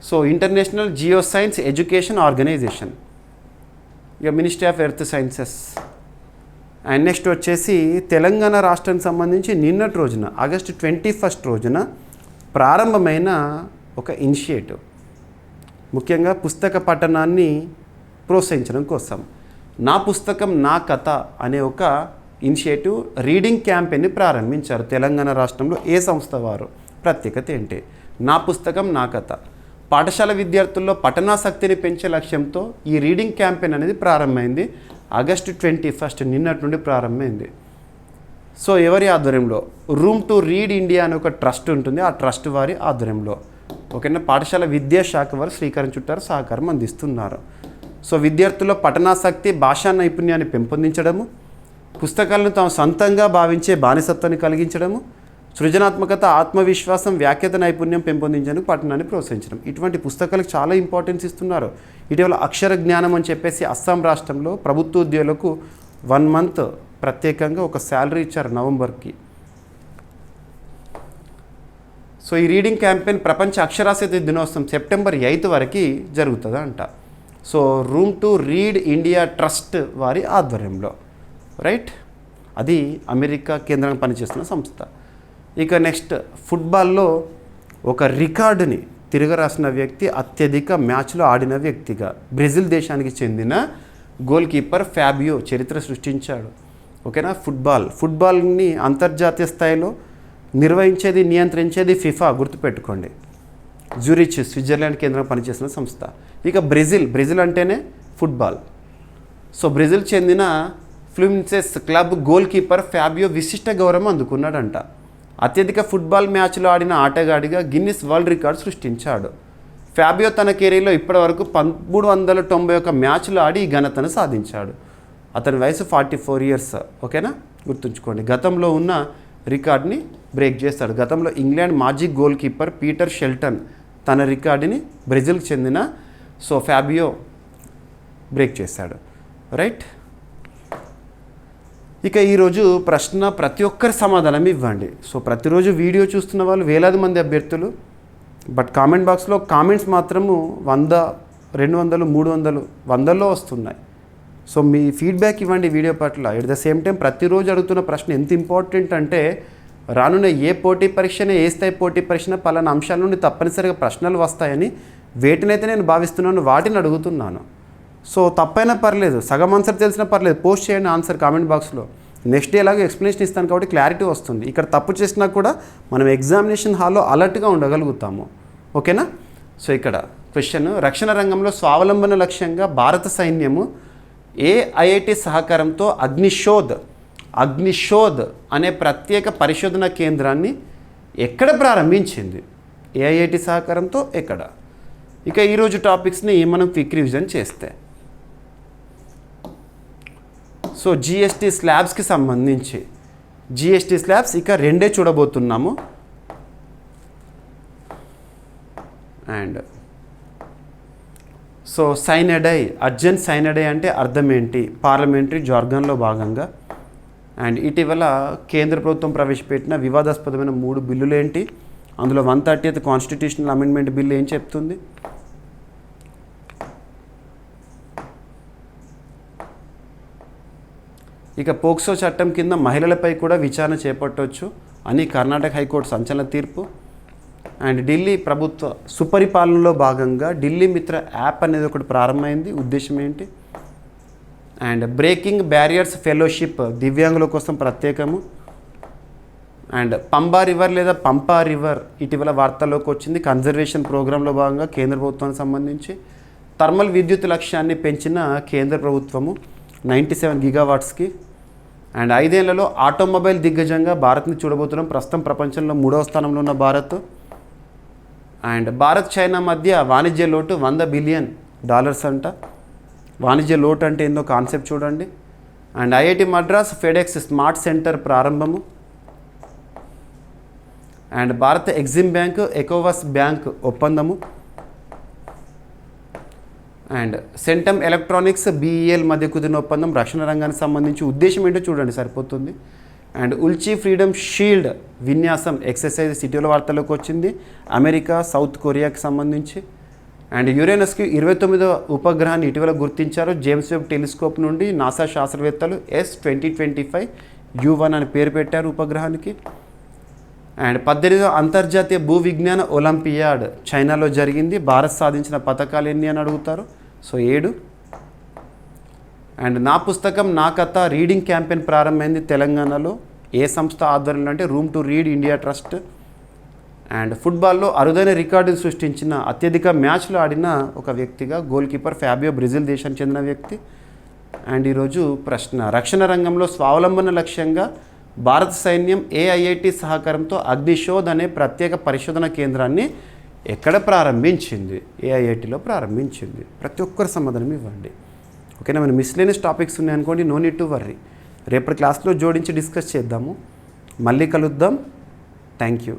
So International Geo Science Education Organisation, ఇక ministry of earth sciences. And next వచ్చేసి తెలంగాణ రాష్ట్రానికి సంబంధించి నిన్నటి రోజున ఆగస్టు 21 రోజున ప్రారంభమైన ఒక ఇనిషియేటివ్, ముఖ్యంగా పుస్తక పఠనాన్ని ప్రోత్సహించడం కోసం నా పుస్తకం నా కథ అనే ఒక ఇనిషియేటివ్ రీడింగ్ క్యాంపెయిన్ని ప్రారంభించారు తెలంగాణ రాష్ట్రంలో. ఏ సంస్థ వారు, ప్రత్యేకత ఏంటి? నా పుస్తకం నా కథ. పాఠశాల విద్యార్థుల్లో పఠనాసక్తిని పెంచే లక్ష్యంతో ఈ రీడింగ్ క్యాంపెయిన్ అనేది ప్రారంభమైంది. ఆగస్టు 21 నిన్నటి నుండి ప్రారంభమైంది. సో ఎవరి ఆధ్వర్యంలో? రూమ్ టు రీడ్ ఇండియా అనే ఒక ట్రస్ట్ ఉంటుంది, ఆ ట్రస్ట్ వారి ఆధ్వర్యంలో. ఓకేనా, పాఠశాల విద్యాశాఖ వారు శ్రీకారం చుట్టారు, సహకారం అందిస్తున్నారు. సో విద్యార్థుల్లో పఠనాసక్తి, భాషా నైపుణ్యాన్ని పెంపొందించడము, పుస్తకాలను తాము సొంతంగా భావించే బానిసత్వాన్ని కలిగించడము, సృజనాత్మకత, ఆత్మవిశ్వాసం, వ్యాఖ్యాత నైపుణ్యం పెంపొందించడానికి పఠనాన్ని ప్రోత్సహించడం, ఇటువంటి పుస్తకాలకు చాలా ఇంపార్టెన్స్ ఇస్తున్నారు. ఇటీవల అక్షర జ్ఞానం అని చెప్పేసి అస్సాం రాష్ట్రంలో ప్రభుత్వ ఉద్యోగులకు 1 month ప్రత్యేకంగా ఒక శాలరీ ఇచ్చారు నవంబర్కి. సో ఈ రీడింగ్ క్యాంపెయిన్ ప్రపంచ అక్షరాస్యత దినోత్సవం సెప్టెంబర్ 8 వరకు జరుగుతుంది అంట. So room to read India trust వారి ఆధ్వర్యంలో, రైట్, అది అమెరికా కేంద్రంగా పనిచేస్తున్న సంస్థ. ఇక నెక్స్ట్ ఫుట్బాల్లో ఒక రికార్డుని తిరగరాసిన వ్యక్తి, అత్యధిక మ్యాచ్లో ఆడిన వ్యక్తిగా బ్రెజిల్ దేశానికి చెందిన గోల్ కీపర్ ఫ్యాబియో చరిత్ర సృష్టించాడు. ఓకేనా, ఫుట్బాల్ని అంతర్జాతీయ స్థాయిలో నిర్వహించేది, నియంత్రించేది ఫిఫా, గుర్తుపెట్టుకోండి. జ్యూరిచ్ స్విట్జర్లాండ్ కేంద్రంగా పనిచేసిన సంస్థ. ఇక బ్రెజిల్ అంటేనే ఫుట్బాల్. సో బ్రెజిల్ చెందిన ఫ్లూమినెన్సెస్ క్లబ్ గోల్ కీపర్ ఫ్యాబియో విశిష్ట గౌరవం అందుకున్నాడంట. అత్యధిక ఫుట్బాల్ మ్యాచ్లో ఆడిన ఆటగాడిగా గిన్నిస్ వరల్డ్ రికార్డు సృష్టించాడు. ఫ్యాబియో తన కెరీర్లో ఇప్పటివరకు 1391 మ్యాచ్లు ఆడి ఈ ఘనతను సాధించాడు. అతని వయసు 44 years. ఓకేనా, గుర్తుంచుకోండి. గతంలో ఉన్న రికార్డ్ని బ్రేక్ చేస్తాడు. గతంలో ఇంగ్లాండ్ మాజీ గోల్ కీపర్ పీటర్ షెల్టన్ తన రికార్డుని బ్రెజిల్కి చెందిన ఫ్యాబియో బ్రేక్ చేశాడు, రైట్. ఇక ఈరోజు ప్రశ్న ప్రతి ఒక్కరి సమాధానం ఇవ్వండి. సో ప్రతిరోజు వీడియో చూస్తున్న వాళ్ళు వేలాది మంది అభ్యర్థులు, బట్ కామెంట్ బాక్స్లో కామెంట్స్ మాత్రము 100, 200, 300, 100లో వస్తున్నాయి. సో మీ ఫీడ్బ్యాక్ ఇవ్వండి వీడియో పట్ల. ఎట్ ద సేమ్ టైం ప్రతిరోజు అడుగుతున్న ప్రశ్న ఎంత ఇంపార్టెంట్ అంటే, రానున్న ఏ పోటీ పరీక్షనే, ఏ స్థాయి పోటీ పరీక్షన పలానా అంశాల నుండి తప్పనిసరిగా ప్రశ్నలు వస్తాయని వేటినైతే నేను భావిస్తున్నాను వాటిని అడుగుతున్నాను. సో తప్పైనా పర్లేదు, సగం ఆన్సర్ తెలిసినా పర్లేదు, పోస్ట్ చేయండి ఆన్సర్ కామెంట్ బాక్స్లో. నెక్స్ట్ డే ఎలాగో ఎక్స్ప్లెనేషన్ ఇస్తాను కాబట్టి క్లారిటీ వస్తుంది. ఇక్కడ తప్పు చేసినా కూడా మనం ఎగ్జామినేషన్ హాల్లో అలర్ట్గా ఉండగలుగుతాము. ఓకేనా. సో ఇక్కడ క్వశ్చన్, రక్షణ రంగంలో స్వావలంబన లక్ష్యంగా భారత సైన్యము ఐఐటి సహకారంతో అగ్నిశోధ్ అనే ప్రత్యేక పరిశోధన కేంద్రాన్ని ఎక్కడ ప్రారంభించింది? ఐఐటి సహకారంతో ఎక్కడ? ఇక ఈరోజు టాపిక్స్ని మనం క్విక్ రివిజన్ చేస్తే, సో జిఎస్టీ స్లాబ్స్కి సంబంధించి జిఎస్టీ స్లాబ్స్ ఇక 2 చూడబోతున్నాము. అండ్ సో సైనడై, అర్జెంట్ సైనడై అంటే అర్థం ఏంటి? పార్లమెంటరీ జార్గన్లో భాగంగా. అండ్ ఇటీవల కేంద్ర ప్రభుత్వం ప్రవేశపెట్టిన వివాదాస్పదమైన 3 బిల్లులు ఏంటి? అందులో 130th కాన్స్టిట్యూషనల్ అమెండ్మెంట్ బిల్ ఏం చెప్తుంది? ఇక పోక్సో చట్టం కింద మహిళలపై కూడా విచారణ చేపట్టవచ్చు అని కర్ణాటక హైకోర్టు సంచలన తీర్పు. అండ్ ఢిల్లీ ప్రభుత్వ సుపరిపాలనలో భాగంగా ఢిల్లీ మిత్ర యాప్ అనేది ఒకటి ప్రారంభమైంది. ఉద్దేశం ఏంటి? అండ్ బ్రేకింగ్ బ్యారియర్స్ ఫెలోషిప్ దివ్యాంగుల కోసం ప్రత్యేకము. అండ్ పంబా రివర్ లేదా పంపా రివర్ ఇటీవల వార్తల్లోకి వచ్చింది. కన్జర్వేషన్ ప్రోగ్రాంలో భాగంగా కేంద్ర ప్రభుత్వానికి సంబంధించి థర్మల్ విద్యుత్ లక్ష్యాన్ని పెంచిన కేంద్ర ప్రభుత్వము 97 GW. అండ్ 5 ఏళ్లలో ఆటోమొబైల్ దిగ్గజంగా భారత్ని చూడబోతున్నాం. ప్రస్తుతం ప్రపంచంలో 3వ స్థానంలో ఉన్న భారత్. అండ్ భారత్ చైనా మధ్య వాణిజ్య లోటు $100 బిలియన్ అంట. వాణిజ్య లోటు అంటే ఏందో కాన్సెప్ట్ చూడండి. And IIT Madras FedEx SMART centre ప్రారంభము. అండ్ భారత ఎగ్జిమ్ బ్యాంక్ ఎకోవాస్ బ్యాంక్ ఒప్పందము. అండ్ సెంటమ్ ఎలక్ట్రానిక్స్ BEL మధ్య కుదిరిన ఒప్పందం రక్షణ రంగానికి సంబంధించి. ఉద్దేశం ఏంటో చూడండి, సరిపోతుంది. అండ్ ఉల్చి ఫ్రీడమ్ షీల్డ్ విన్యాసం ఎక్సర్సైజ్ సిటీలో వార్తలోకి వచ్చింది. అమెరికా, సౌత్ కొరియాకి సంబంధించి. అండ్ యురేనస్కి 29వ ఉపగ్రహాన్ని ఇటీవల గుర్తించారు జేమ్స్ వెబ్ టెలిస్కోప్ నుండి. నాసా శాస్త్రవేత్తలు S2025U1 అని పేరు పెట్టారు ఉపగ్రహానికి. అండ్ 18వ అంతర్జాతీయ భూ విజ్ఞాన ఒలింపియాడ్ చైనాలో జరిగింది. భారత్ సాధించిన పథకాలు ఎన్ని అని అడుగుతారు. సో 7. అండ్ నా పుస్తకం నా కథ రీడింగ్ క్యాంపెయిన్ ప్రారంభమైంది తెలంగాణలో. ఏ సంస్థ ఆధ్వర్యంలో అంటే room to read India trust. And ఫుట్బాల్లో అరుదైన రికార్డును సృష్టించిన అత్యధిక మ్యాచ్లు ఆడిన ఒక వ్యక్తిగా గోల్ కీపర్ ఫ్యాబియో బ్రెజిల్ దేశానికి చెందిన వ్యక్తి. అండ్ ఈరోజు ప్రశ్న, రక్షణ రంగంలో స్వావలంబన లక్ష్యంగా భారత సైన్యం AIIT సహకారంతో అగ్నిశోధ్ అనే ప్రత్యేక పరిశోధన కేంద్రాన్ని ఎక్కడ ప్రారంభించింది? AIITలో ప్రారంభించింది. ప్రతి ఒక్కరు సమాధానం ఇవ్వండి. ఓకేనా? మన మిస్లేనియస్ టాపిక్స్ ఉన్నాయనుకోండి, నో నీడ్ టు వర్రీ. రేపటి క్లాస్లో జోడించి డిస్కస్ చేద్దాము. మళ్ళీ కలుద్దాం. Thank you.